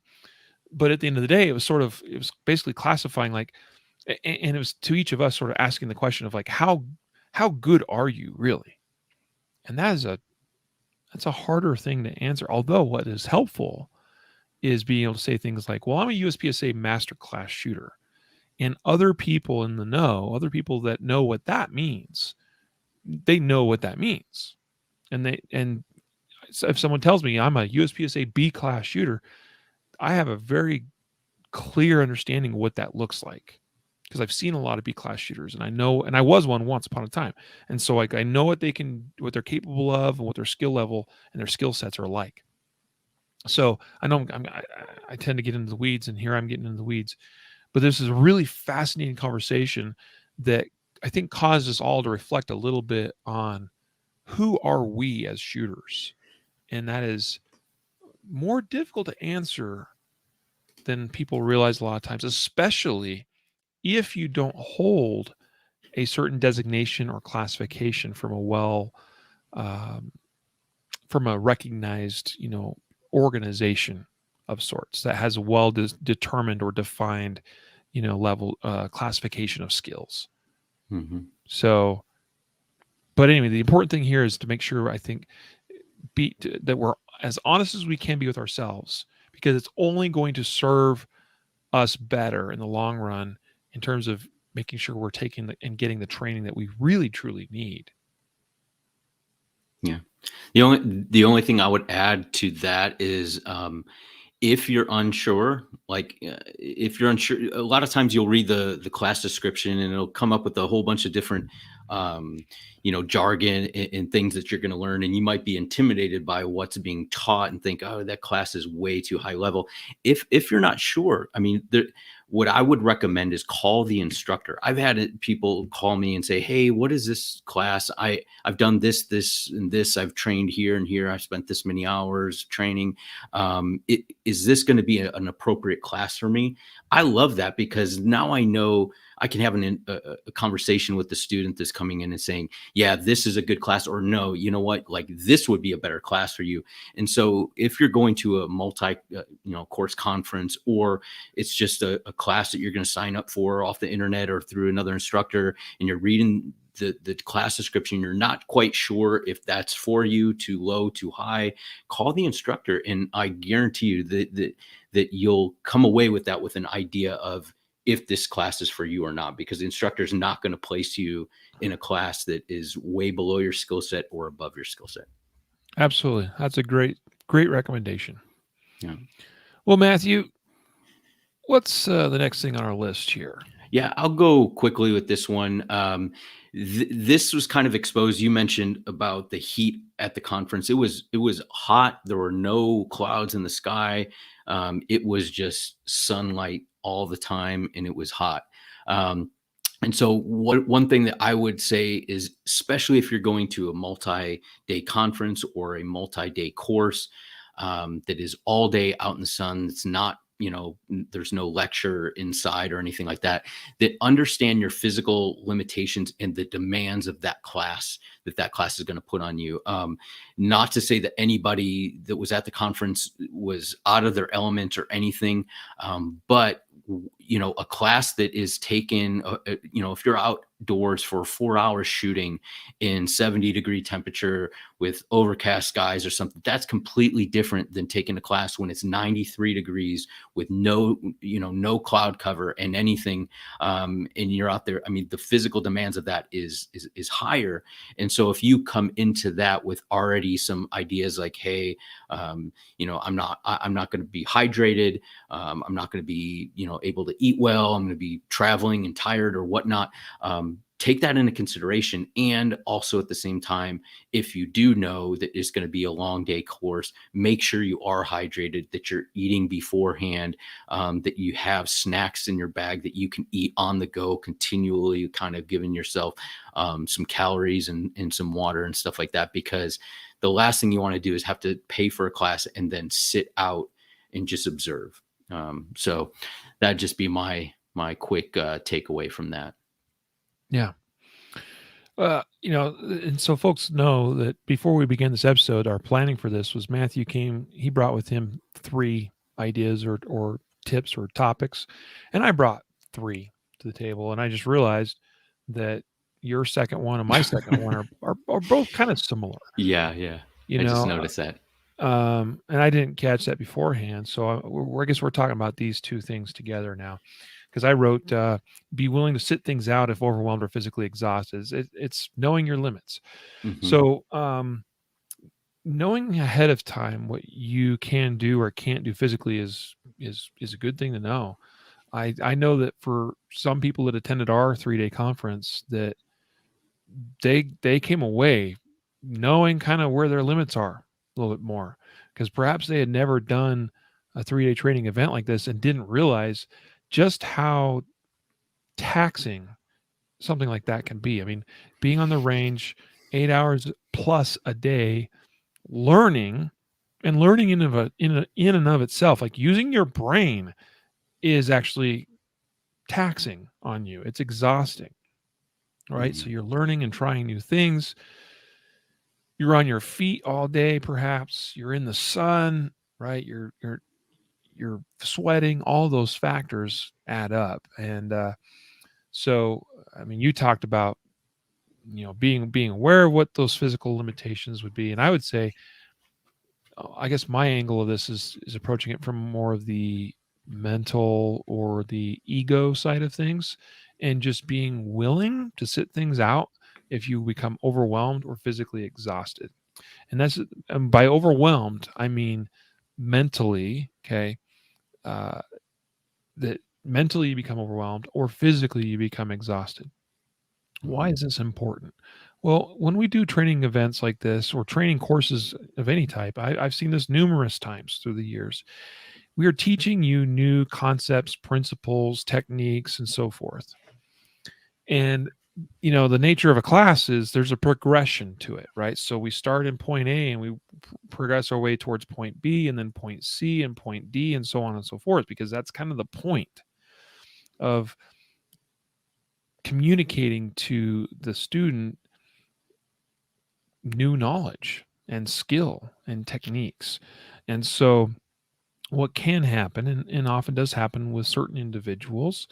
But at the end of the day, it was basically classifying like, and it was to each of us sort of asking the question of like, how good are you really? And that's a harder thing to answer. Although what is helpful is being able to say things like, well, I'm a USPSA masterclass shooter. And other people in the know, other people that know what that means, they know what that means. And if someone tells me I'm a USPSA B class shooter, I have a very clear understanding of what that looks like because I've seen a lot of B class shooters and I know, and I was one once upon a time. And so like I know what they're capable of and what their skill level and their skill sets are like. So I know I tend to get into the weeds, and here I'm getting into the weeds, but this is a really fascinating conversation that I think caused us all to reflect a little bit on who are we as shooters. And that is more difficult to answer than people realize a lot of times, especially if you don't hold a certain designation or classification from from a recognized, you know, organization of sorts that has a determined or defined, you know, level classification of skills. Mm-hmm. So, but anyway, the important thing here is to make sure, I think, that we're as honest as we can be with ourselves, because it's only going to serve us better in the long run in terms of making sure we're taking and getting the training that we really truly need. Yeah. The only thing I would add to that is, if you're unsure, if you're unsure, a lot of times you'll read the class description and it'll come up with a whole bunch of different, jargon and things that you're going to learn. And you might be intimidated by what's being taught and think, oh, that class is way too high level. If you're not sure, I mean, what I would recommend is call the instructor. I've had people call me and say, hey, what is this class? I've done this, and this. I've trained here and here. I've spent this many hours training. Is this going to be an appropriate class for me? I love that, because now I know I can have a conversation with the student that's coming in and saying, yeah, this is a good class, or no, you know what, like this would be a better class for you. And so if you're going to a multi course conference, or it's just a class that you're going to sign up for off the internet or through another instructor, and you're reading the class description, you're not quite sure if that's for you, too low, too high, call the instructor. And I guarantee you that you'll come away with that, with an idea of if this class is for you or not, because the instructor is not going to place you in a class that is way below your skill set or above your skill set. Absolutely. That's a great recommendation. Yeah. Well, Matthew, What's the next thing on our list here? Yeah, I'll go quickly with this one. This was kind of exposed. You mentioned about the heat at the conference. It was hot. There were no clouds in the sky. It was just sunlight all the time, and it was hot. Um, and so, one thing that I would say is, especially if you're going to a multi-day conference or a multi-day course that is all day out in the sun, it's not, there's no lecture inside or anything like that, that understand your physical limitations and the demands of that class is going to put on you. Not to say that anybody that was at the conference was out of their element or anything, but a class that is taken, if you're outdoors for 4 hours shooting in 70-degree temperature with overcast skies or something, that's completely different than taking a class when it's 93 degrees with no cloud cover and anything. And you're out there. I mean, the physical demands of that is higher. And so if you come into that with already some ideas like, hey, I'm not going to be hydrated. I'm not going to be, able to eat well. I'm going to be traveling and tired or whatnot. Take that into consideration. And also at the same time, if you do know that it's going to be a long day course, make sure you are hydrated, that you're eating beforehand, that you have snacks in your bag that you can eat on the go continually, kind of giving yourself some calories and some water and stuff like that, because the last thing you want to do is have to pay for a class and then sit out and just observe. So that'd just be my quick takeaway from that. Yeah. And so folks know that before we began this episode, our planning for this was he brought with him 3 ideas or tips or topics, and I brought 3 to the table, and I just realized that your second one and my second one are both kind of similar. Yeah. You I just know, noticed that. and I didn't catch that beforehand, so I guess we're talking about these 2 things together now. Because I wrote, be willing to sit things out if overwhelmed or physically exhausted. It's knowing your limits. Mm-hmm. So, knowing ahead of time what you can do or can't do physically is a good thing to know. I know that for some people that attended our 3-day conference, that they came away knowing kind of where their limits are a little bit more, because perhaps they had never done a 3-day training event like this and didn't realize just how taxing something like that can be. I mean, being on the range 8 hours plus a day, learning in and of itself, like using your brain, is actually taxing on you. It's exhausting, right? Mm-hmm. So you're learning and trying new things. You're on your feet all day, perhaps. You're in the sun, right? You're sweating. All those factors add up, and so, I mean, you talked about, being aware of what those physical limitations would be, and I would say, I guess my angle of this is approaching it from more of the mental or the ego side of things, and just being willing to sit things out if you become overwhelmed or physically exhausted. And by overwhelmed, I mean mentally. Okay, uh, that mentally you become overwhelmed or physically you become exhausted. Why is this important? Well, when we do training events like this or training courses of any type, I've seen this numerous times through the years. We are teaching you new concepts, principles, techniques, and so forth. And, the nature of a class is there's a progression to it, right? So we start in point A and we progress our way towards point B and then point C and point D and so on and so forth, because that's kind of the point of communicating to the student new knowledge and skill and techniques. And so what can happen, and often does happen with certain individuals,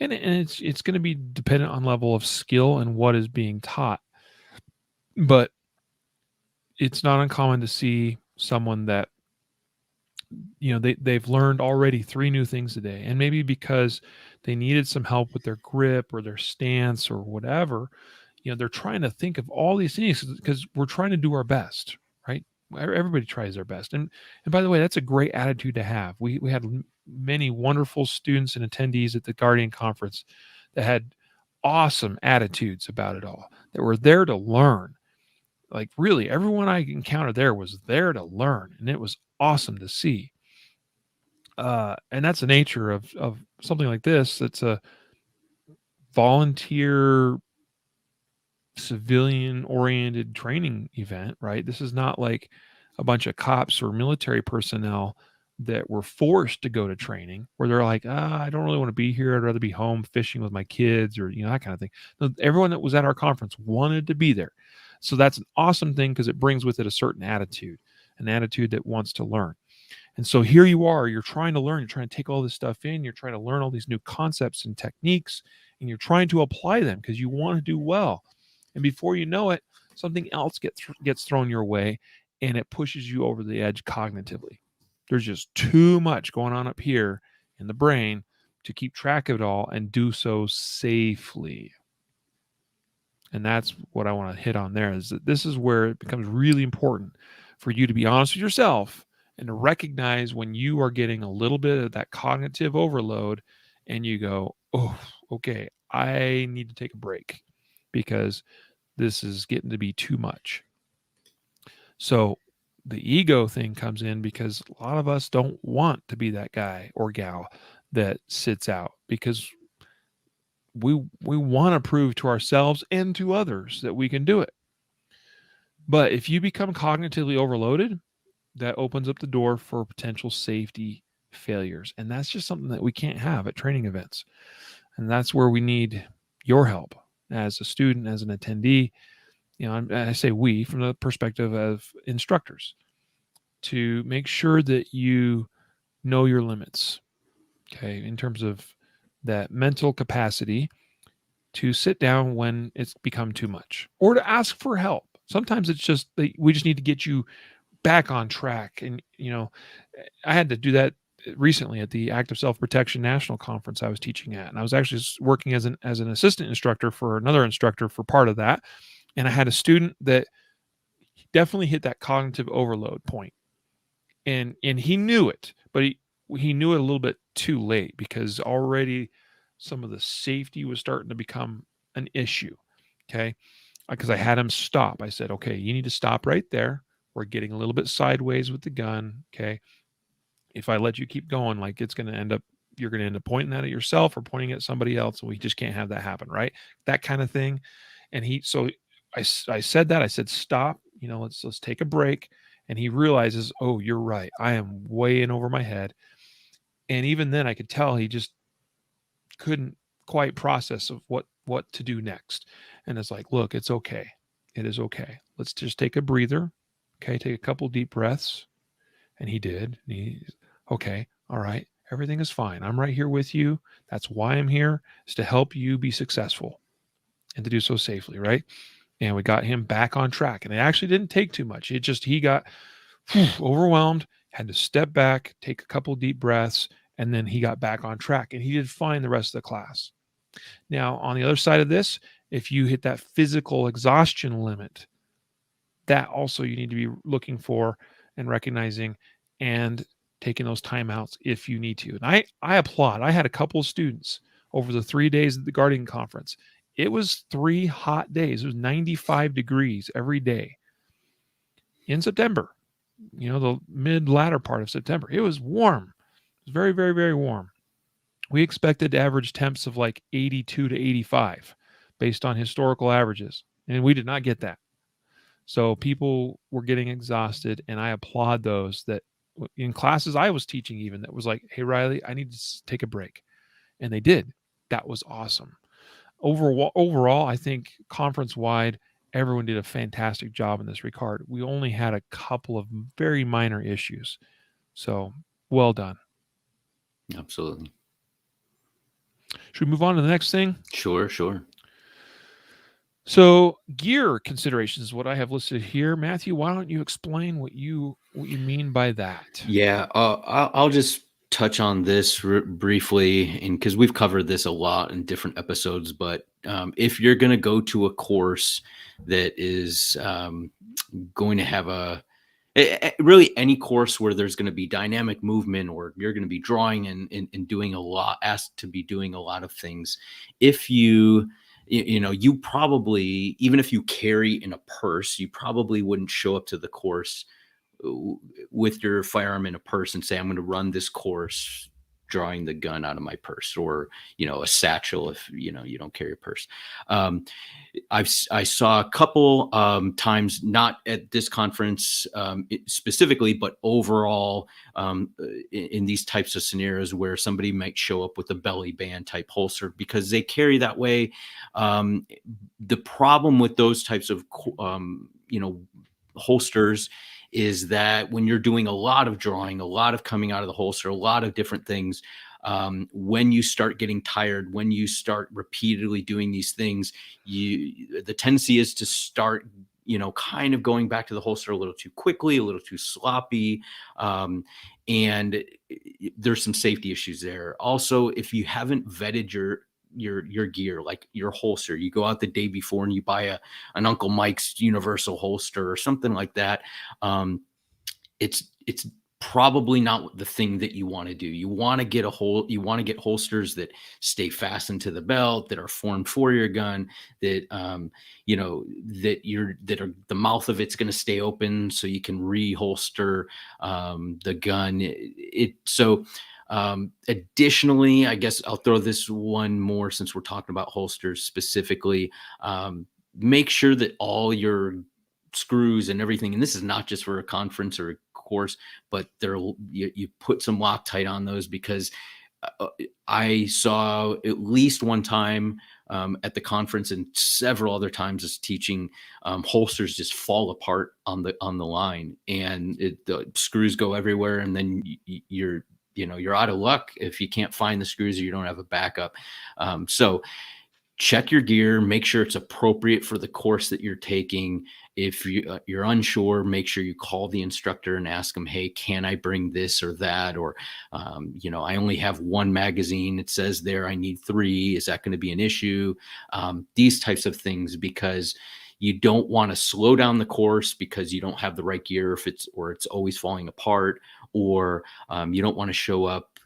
and it's going to be dependent on level of skill and what is being taught, but it's not uncommon to see someone that they've learned already 3 new things a day, and maybe because they needed some help with their grip or their stance or whatever, they're trying to think of all these things because we're trying to do our best, right? Everybody tries their best. And by the way, that's a great attitude to have. We had many wonderful students and attendees at the Guardian Conference that had awesome attitudes about it all, that were there to learn. Like, really, everyone I encountered there was there to learn, and it was awesome to see. And that's the nature of something like this. It's a volunteer, civilian oriented training event, right? This is not like a bunch of cops or military personnel that were forced to go to training, where they're like, I don't really want to be here. I'd rather be home fishing with my kids, or, that kind of thing. No, everyone that was at our conference wanted to be there. So that's an awesome thing, because it brings with it a certain attitude, an attitude that wants to learn. And so here you are, you're trying to learn, you're trying to take all this stuff in, you're trying to learn all these new concepts and techniques, and you're trying to apply them because you want to do well. And before you know it, something else gets thrown your way, and it pushes you over the edge cognitively. There's just too much going on up here in the brain to keep track of it all and do so safely. And that's what I want to hit on there, is that this is where it becomes really important for you to be honest with yourself and to recognize when you are getting a little bit of that cognitive overload and you go, oh, okay, I need to take a break because this is getting to be too much. So the ego thing comes in because a lot of us don't want to be that guy or gal that sits out, because we want to prove to ourselves and to others that we can do it. But if you become cognitively overloaded, that opens up the door for potential safety failures. And that's just something that we can't have at training events. And that's where we need your help as a student, as an attendee. I say we from the perspective of instructors, to make sure that you know your limits, okay, in terms of that mental capacity to sit down when it's become too much, or to ask for help. Sometimes it's just that we just need to get you back on track. And, I had to do that recently at the Active Self-Protection National Conference I was teaching at. And I was actually working as an assistant instructor for another instructor for part of that. And I had a student that definitely hit that cognitive overload point. And he knew it, but he knew it a little bit too late, because already some of the safety was starting to become an issue. Okay. Because I had him stop. I said, okay, you need to stop right there. We're getting a little bit sideways with the gun. Okay. If I let you keep going, like, you're going to end up pointing that at yourself or pointing at somebody else. We just can't have that happen. Right. That kind of thing. And I said that. I said, stop, let's take a break. And he realizes, oh, you're right, I am way in over my head. And even then I could tell he just couldn't quite process of what to do next. And it's like, look, it's okay. It is okay. Let's just take a breather. Okay. Take a couple deep breaths. And he did. And he's okay. All right. Everything is fine. I'm right here with you. That's why I'm here, is to help you be successful and to do so safely. Right. And we got him back on track. And it actually didn't take too much. He got overwhelmed, had to step back, take a couple deep breaths, and then he got back on track. And he did fine the rest of the class. Now, on the other side of this, if you hit that physical exhaustion limit, that also you need to be looking for and recognizing and taking those timeouts if you need to. And I applaud. I had a couple of students over the 3 days at the Guardian Conference. It was 3 hot days. It was 95 degrees every day in September, the latter part of September. It was warm. It was very, very, very warm. We expected average temps of like 82 to 85 based on historical averages. And we did not get that. So people were getting exhausted, and I applaud those that in classes I was teaching, even, that was like, hey, Riley, I need to take a break. And they did. That was awesome. Overall, I think conference-wide, everyone did a fantastic job in this regard. We only had a couple of very minor issues. So, well done. Absolutely. Should we move on to the next thing? Sure. So, gear considerations is what I have listed here. Matthew, why don't you explain what you mean by that? Yeah, I'll just touch on this briefly, and because we've covered this a lot in different episodes, but if you're going to go to a course that is going to have really any course where there's going to be dynamic movement, or you're going to be drawing and doing a lot, asked to be doing a lot of things. If you probably, even if you carry in a purse, you probably wouldn't show up to the course with your firearm in a purse and say, I'm going to run this course drawing the gun out of my purse, or a satchel if you don't carry a purse. I saw a couple times, not at this conference specifically, but overall in these types of scenarios, where somebody might show up with a belly band type holster because they carry that way. The problem with those types of holsters is that when you're doing a lot of drawing, a lot of coming out of the holster, a lot of different things, when you start getting tired, when you start repeatedly doing these things, the tendency is to start, kind of going back to the holster a little too quickly, a little too sloppy. And there's some safety issues there. Also, if you haven't vetted your gear, like your holster, you go out the day before and you buy an Uncle Mike's universal holster or something like that. It's probably not the thing that you want to do. You want to get holsters that stay fastened to the belt, that are formed for your gun, that that the mouth of it's going to stay open so you can reholster the gun. Additionally, I guess I'll throw this one more since we're talking about holsters specifically. Make sure that all your screws and everything, and this is not just for a conference or a course, but you put some Loctite on those, because I saw at least one time at the conference and several other times as teaching, holsters just fall apart on the line, and the screws go everywhere, and then you're out of luck if you can't find the screws or you don't have a backup. So check your gear, make sure it's appropriate for the course that you're taking. If you're unsure, make sure you call the instructor and ask them, hey, can I bring this or that? Or, I only have one magazine. It says there I need 3. Is that going to be an issue? These types of things, because you don't want to slow down the course because you don't have the right gear, or it's always falling apart, or you don't want to show up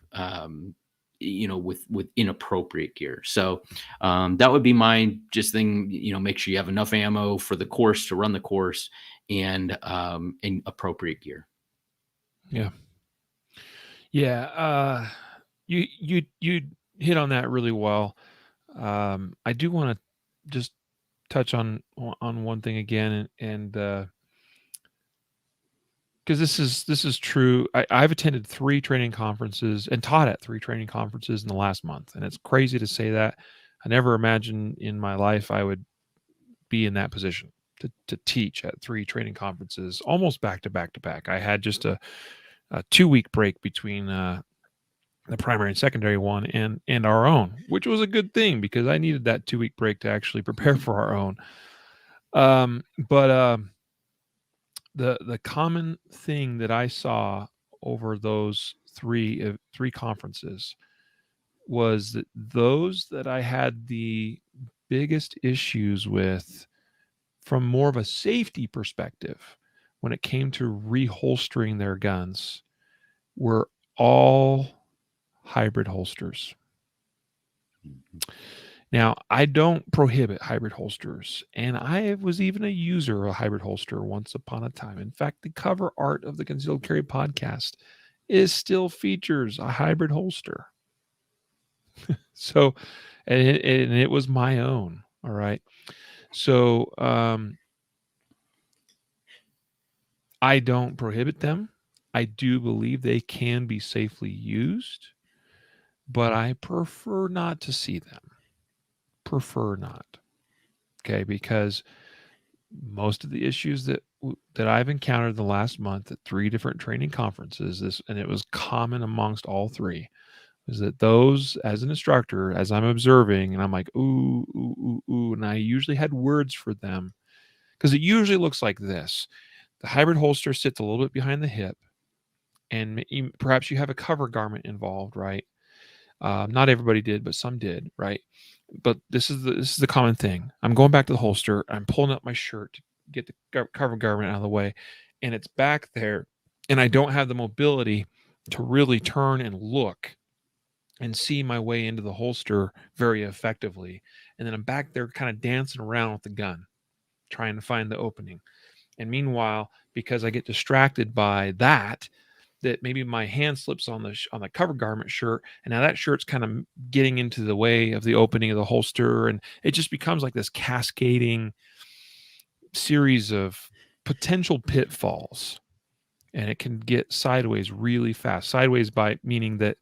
with inappropriate gear. So that would be my just thing. Make sure you have enough ammo for the course to run the course, and appropriate gear. Yeah. You hit on that really well. I do want to just touch on one thing again, and because this is true. I've attended 3 training conferences and taught at 3 training conferences in the last month, and it's crazy to say that. I never imagined in my life I would be in that position to teach at 3 training conferences, almost back to back to back. I had just a 2-week break between the primary and secondary one and our own, which was a good thing because I needed that 2-week break to actually prepare for our own. The common thing that I saw over those 3 conferences was that those that I had the biggest issues with, from more of a safety perspective, when it came to reholstering their guns, were all hybrid holsters. Now, I don't prohibit hybrid holsters, and I was even a user of a hybrid holster once upon a time. In fact, the cover art of the Concealed Carry podcast still features a hybrid holster. So, and it was my own. All right. So, I don't prohibit them. I do believe they can be safely used, but I prefer not to see them. Prefer not. Okay, because most of the issues that I've encountered the last month at 3 different training conferences, and it was common amongst all 3, is that those, as an instructor, as I'm observing, and I'm like, ooh, ooh, ooh, ooh, and I usually had words for them, because it usually looks like this. The hybrid holster sits a little bit behind the hip, and perhaps you have a cover garment involved, right? Not everybody did, but some did, right? But this is the common thing. I'm going back to the holster. I'm pulling up my shirt to get the cover garment out of the way, and it's back there, and I don't have the mobility to really turn and look and see my way into the holster very effectively. And then I'm back there kind of dancing around with the gun, trying to find the opening. And meanwhile, because I get distracted by that, that maybe my hand slips on the cover garment shirt, and now that shirt's kind of getting into the way of the opening of the holster, and it just becomes like this cascading series of potential pitfalls, and it can get sideways really fast. Sideways by meaning that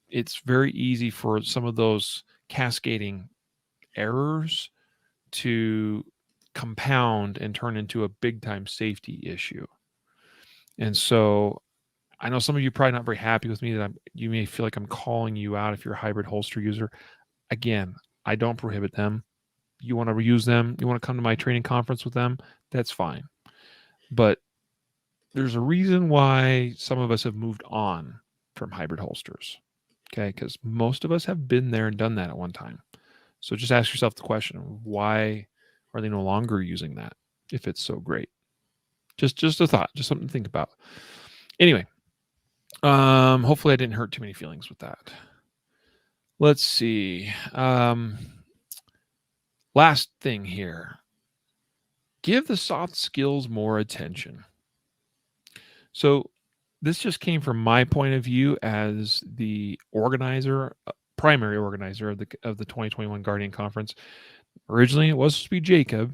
it's very easy for some of those cascading errors to compound and turn into a big time safety issue. And so I know some of you are probably not very happy with me that you may feel like I'm calling you out if you're a hybrid holster user. Again, I don't prohibit them. You want to use them, you want to come to my training conference with them, that's fine. But there's a reason why some of us have moved on from hybrid holsters. Okay, because most of us have been there and done that at one time. So just ask yourself the question, why are they no longer using that if it's so great? Just a thought, just something to think about. Anyway, hopefully I didn't hurt too many feelings with that. Let's see. Last thing here. Give the soft skills more attention. So this just came from my point of view as the organizer, primary organizer of the 2021 Guardian Conference. Originally, it was supposed to be Jacob,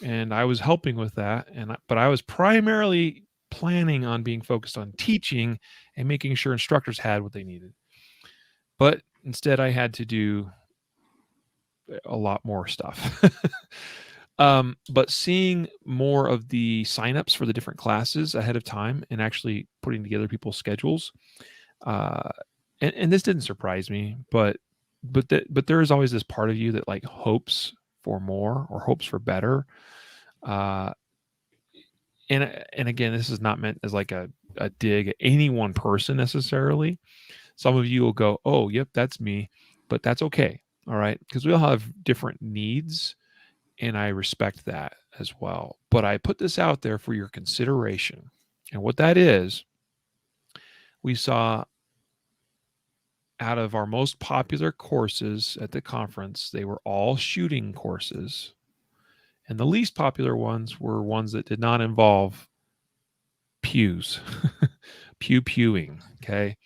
and I was helping with that. But I was primarily planning on being focused on teaching and making sure instructors had what they needed. But instead, I had to do a lot more stuff. But seeing more of the signups for the different classes ahead of time and actually putting together people's schedules, and this didn't surprise me, but there is always this part of you that like hopes for more or hopes for better. And again, this is not meant as like a dig at any one person necessarily. Some of you will go, "Oh, yep, that's me," but that's okay. All right, because we all have different needs, and I respect that as well. But I put this out there for your consideration, and what that is, we saw out of our most popular courses at the conference, they were all shooting courses. And the least popular ones were ones that did not involve pews, pewing, okay?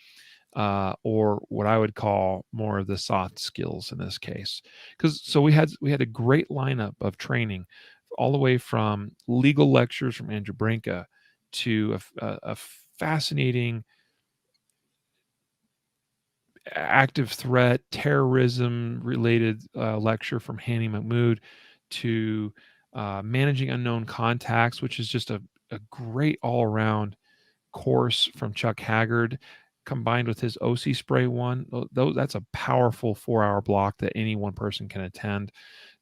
Or what I would call more of the soft skills in this case. So we had a great lineup of training, all the way from legal lectures from Andrew Branca to a fascinating active threat, terrorism related lecture from Hanny Mahmood to managing unknown contacts, which is just a great all around course from Chuck Haggard, combined with his OC spray one. That's a powerful 4-hour block that any one person can attend,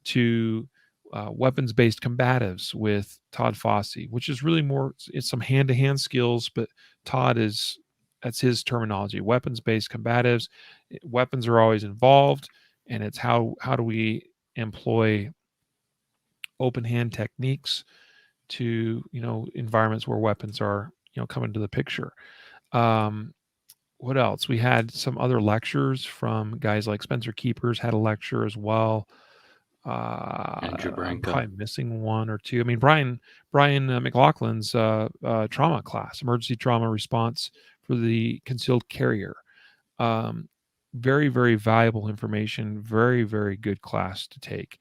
to weapons-based combatives with Todd Fossey, which is really more, it's some hand-to-hand skills, but that's his terminology, weapons-based combatives. Weapons are always involved, and it's how do we employ open hand techniques to, environments where weapons are, coming to the picture. What else? We had some other lectures from guys like Spencer Keepers had a lecture as well. Andrew I'm Branca. probably missing one or two. I mean, Brian McLaughlin's trauma class, emergency trauma response for the concealed carrier. Very, very valuable information. Very, very good class to take.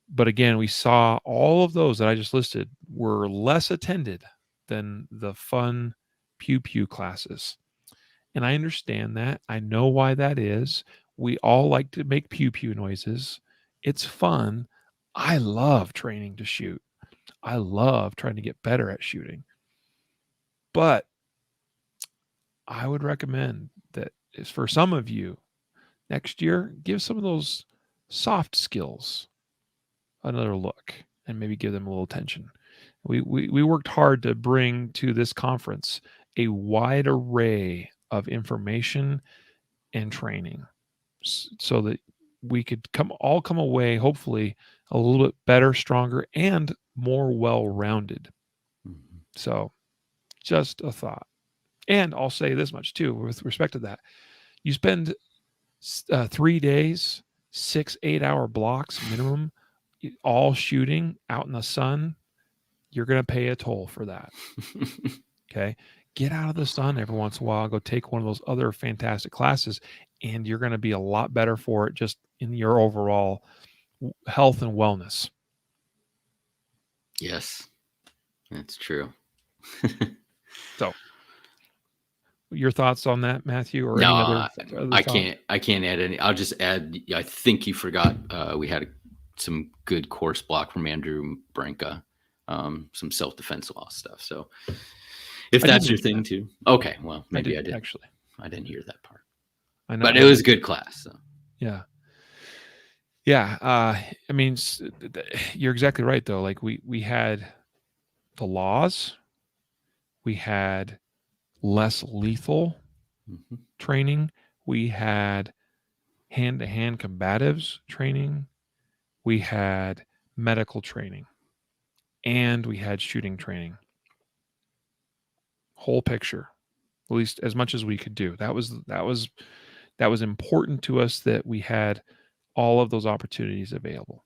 But again, we saw all of those that I just listed were less attended than the fun pew classes. And I understand that. I know why that is. We all like to make pew noises. It's fun. I love training to shoot. I love trying to get better at shooting. But I would recommend that is for some of you next year, give some of those soft skills another look and maybe give them a little attention. We worked hard to bring to this conference a wide array of information and training so that we could come away hopefully a little bit better, stronger, and more well-rounded. Mm-hmm. So just a thought. And I'll say this much too, with respect to that. You spend 3 days, 6 8-hour blocks minimum, all shooting out in the sun. You're going to pay a toll for that. Okay. Get out of the sun every once in a while. Go take one of those other fantastic classes, and you're going to be a lot better for it just in your overall health and wellness. Yes, that's true. So, your thoughts on that, Matthew, or No, any other I thought? can't add any. I'll just add. I think you forgot. We had some good course block from Andrew Branca, some self defense law stuff. So if I did that's your mention thing that. too, okay. Well, maybe I did. Actually. I didn't hear that part, I know, but it was a good class. So. Yeah. Yeah. I mean, you're exactly right, though. Like we had the laws, we had less lethal Mhm. training, we had hand-to-hand combatives training, we had medical training, and we had shooting training. Whole picture, at least as much as we could do. That was important to us, that we had all of those opportunities available,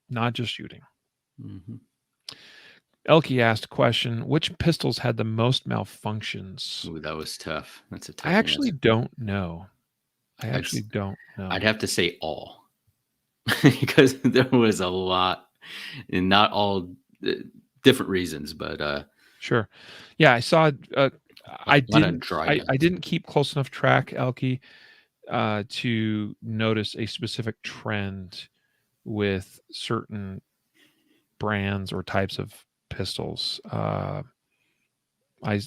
not just shooting. Mm-hmm. Elke asked a question: which pistols had the most malfunctions? Ooh, that was tough. That's a I tough actually answer. don't know. I'd Know. have to say all because there was a lot, and not all different reasons, but Sure. Yeah, I saw. a lot of dry I guns. didn't keep close enough track, Elke, to notice a specific trend with certain brands or types of pistols. I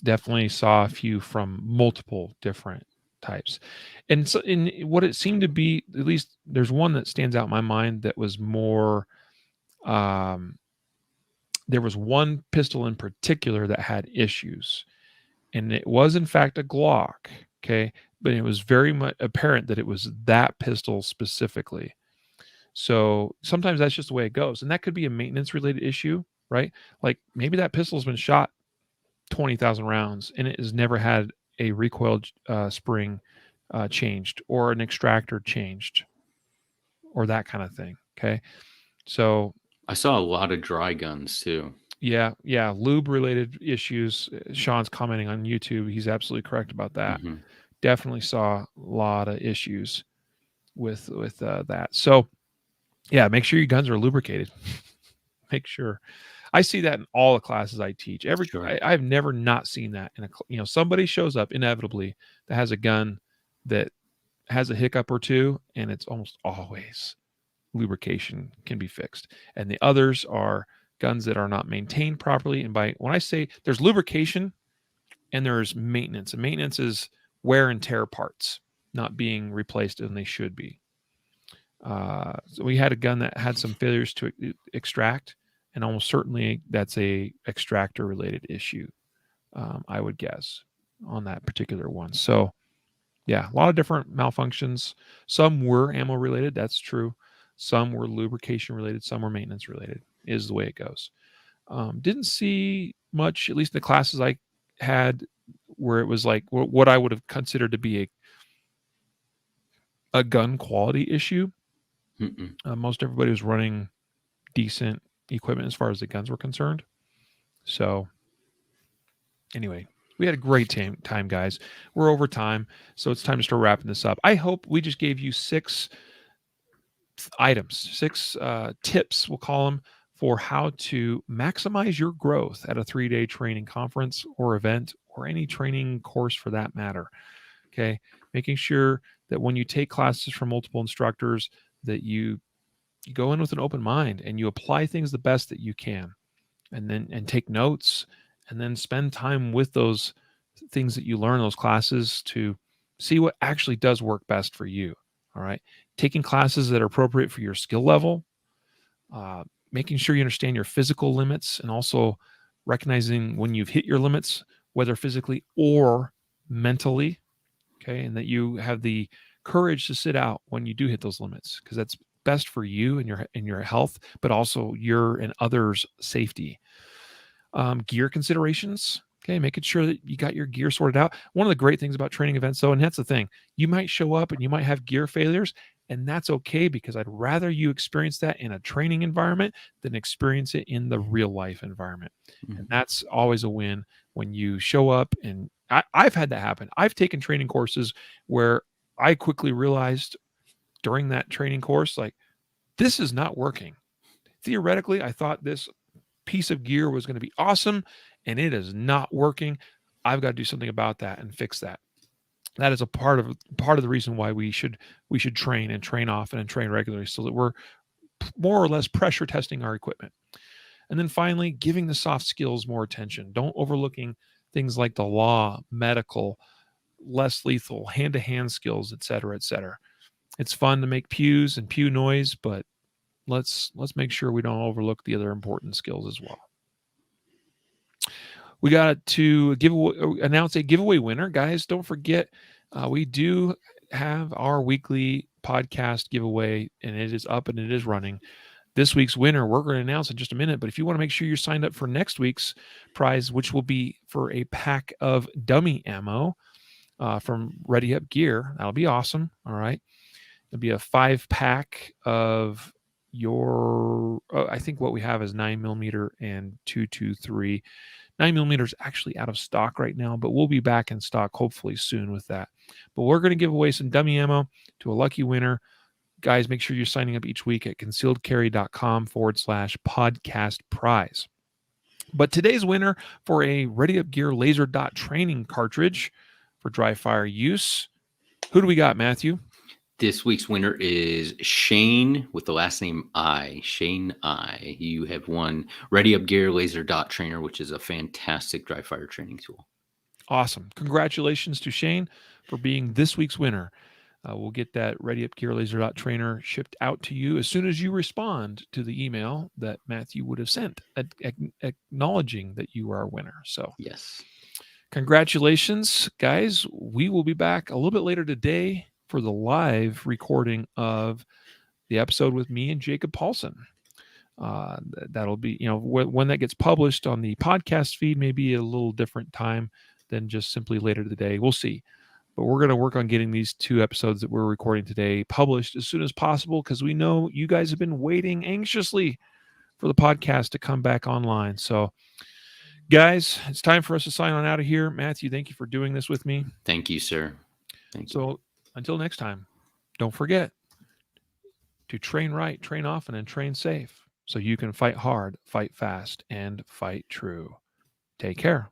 definitely saw a few from multiple different types. And so, in what it seemed to be, at least there's one that stands out in my mind that was more. There was one pistol in particular that had issues, and it was in fact a Glock. Okay, but it was very much apparent that it was that pistol specifically. So sometimes that's just the way it goes, and that could be a maintenance related issue, right? Like maybe that pistol's been shot 20,000 rounds and it has never had a recoil spring changed or an extractor changed or that kind of thing. Okay. So I saw a lot of dry guns too. yeah, lube related issues. Sean's commenting on YouTube. He's absolutely correct about that. Mm-hmm. Definitely saw a lot of issues with that. So yeah, make sure your guns are lubricated. Make sure. I see that in all the classes I teach. Sure. I've never not seen that in somebody shows up inevitably that has a gun that has a hiccup or two, and it's almost always lubrication can be fixed. And the others are guns that are not maintained properly. And when I say there's lubrication and there's maintenance, and maintenance is wear and tear parts not being replaced and they should be. So we had a gun that had some failures to extract, and almost certainly that's a extractor related issue. I would guess on that particular one. So yeah, a lot of different malfunctions. Some were ammo related. That's true. Some were lubrication related. Some were maintenance related. Is the way it goes. Didn't see much, at least in the classes I had, where it was like what I would have considered to be a gun quality issue. Most everybody was running decent equipment as far as the guns were concerned. So anyway, we had a great time, guys. We're over time, so it's time to start wrapping this up. I hope we just gave you 6 items, 6 tips, we'll call them, for how to maximize your growth at a 3-day training conference or event or any training course for that matter. Okay, making sure that when you take classes from multiple instructors, that you go in with an open mind and you apply things the best that you can, and take notes, and then spend time with those things that you learn in those classes to see what actually does work best for you. All right, taking classes that are appropriate for your skill level, making sure you understand your physical limits, and also recognizing when you've hit your limits, whether physically or mentally. Okay, and that you have the courage to sit out when you do hit those limits, because that's best for you and your health, but also your and others' safety. Gear considerations. Okay, making sure that you got your gear sorted out. One of the great things about training events, though, and that's the thing, you might show up and you might have gear failures, and that's okay because I'd rather you experience that in a training environment than experience it in the real life environment. And that's always a win when you show up. And I've had that happen. I've taken training courses where I quickly realized during that training course, like, this is not working. Theoretically, I thought this piece of gear was going to be awesome, and it is not working. I've got to do something about that and fix that. That is a part of the reason why we should train and train often and train regularly, so that we're more or less pressure testing our equipment. And then finally, giving the soft skills more attention. Don't overlooking things like the law, medical, less lethal, hand-to-hand skills, et cetera, et cetera. It's fun to make pews and pew noise, but let's make sure we don't overlook the other important skills as well. We got to announce a giveaway winner, guys. Don't forget, we do have our weekly podcast giveaway, and it is up and it is running. This week's winner we're going to announce in just a minute, but if you want to make sure you're signed up for next week's prize, which will be for a pack of dummy ammo from Ready Up Gear, that'll be awesome. All right, it'll be a 5-pack of I think what we have is 9mm and 223. 9mm is actually out of stock right now, but we'll be back in stock hopefully soon with that. But we're going to give away some dummy ammo to a lucky winner. Guys, make sure you're signing up each week at concealedcarry.com/podcast prize. But today's winner for a Ready Up Gear laser dot training cartridge for dry fire use, who do we got, Matthew? This week's winner is Shane with the last name I. Shane I. You have won Ready Up Gear Laser Dot Trainer, which is a fantastic dry fire training tool. Awesome. Congratulations to Shane for being this week's winner. We'll get that Ready Up Gear Laser Dot Trainer shipped out to you as soon as you respond to the email that Matthew would have sent acknowledging that you are a winner. So yes. Congratulations, guys. We will be back a little bit later today for the live recording of the episode with me and Jacob Paulson. That'll be, when that gets published on the podcast feed, maybe a little different time than just simply later today. We'll see. But we're going to work on getting these 2 episodes that we're recording today published as soon as possible, because we know you guys have been waiting anxiously for the podcast to come back online. So, guys, it's time for us to sign on out of here. Matthew, thank you for doing this with me. Thank you, sir. Thank you. So until next time, don't forget to train right, train often, and train safe so you can fight hard, fight fast, and fight true. Take care.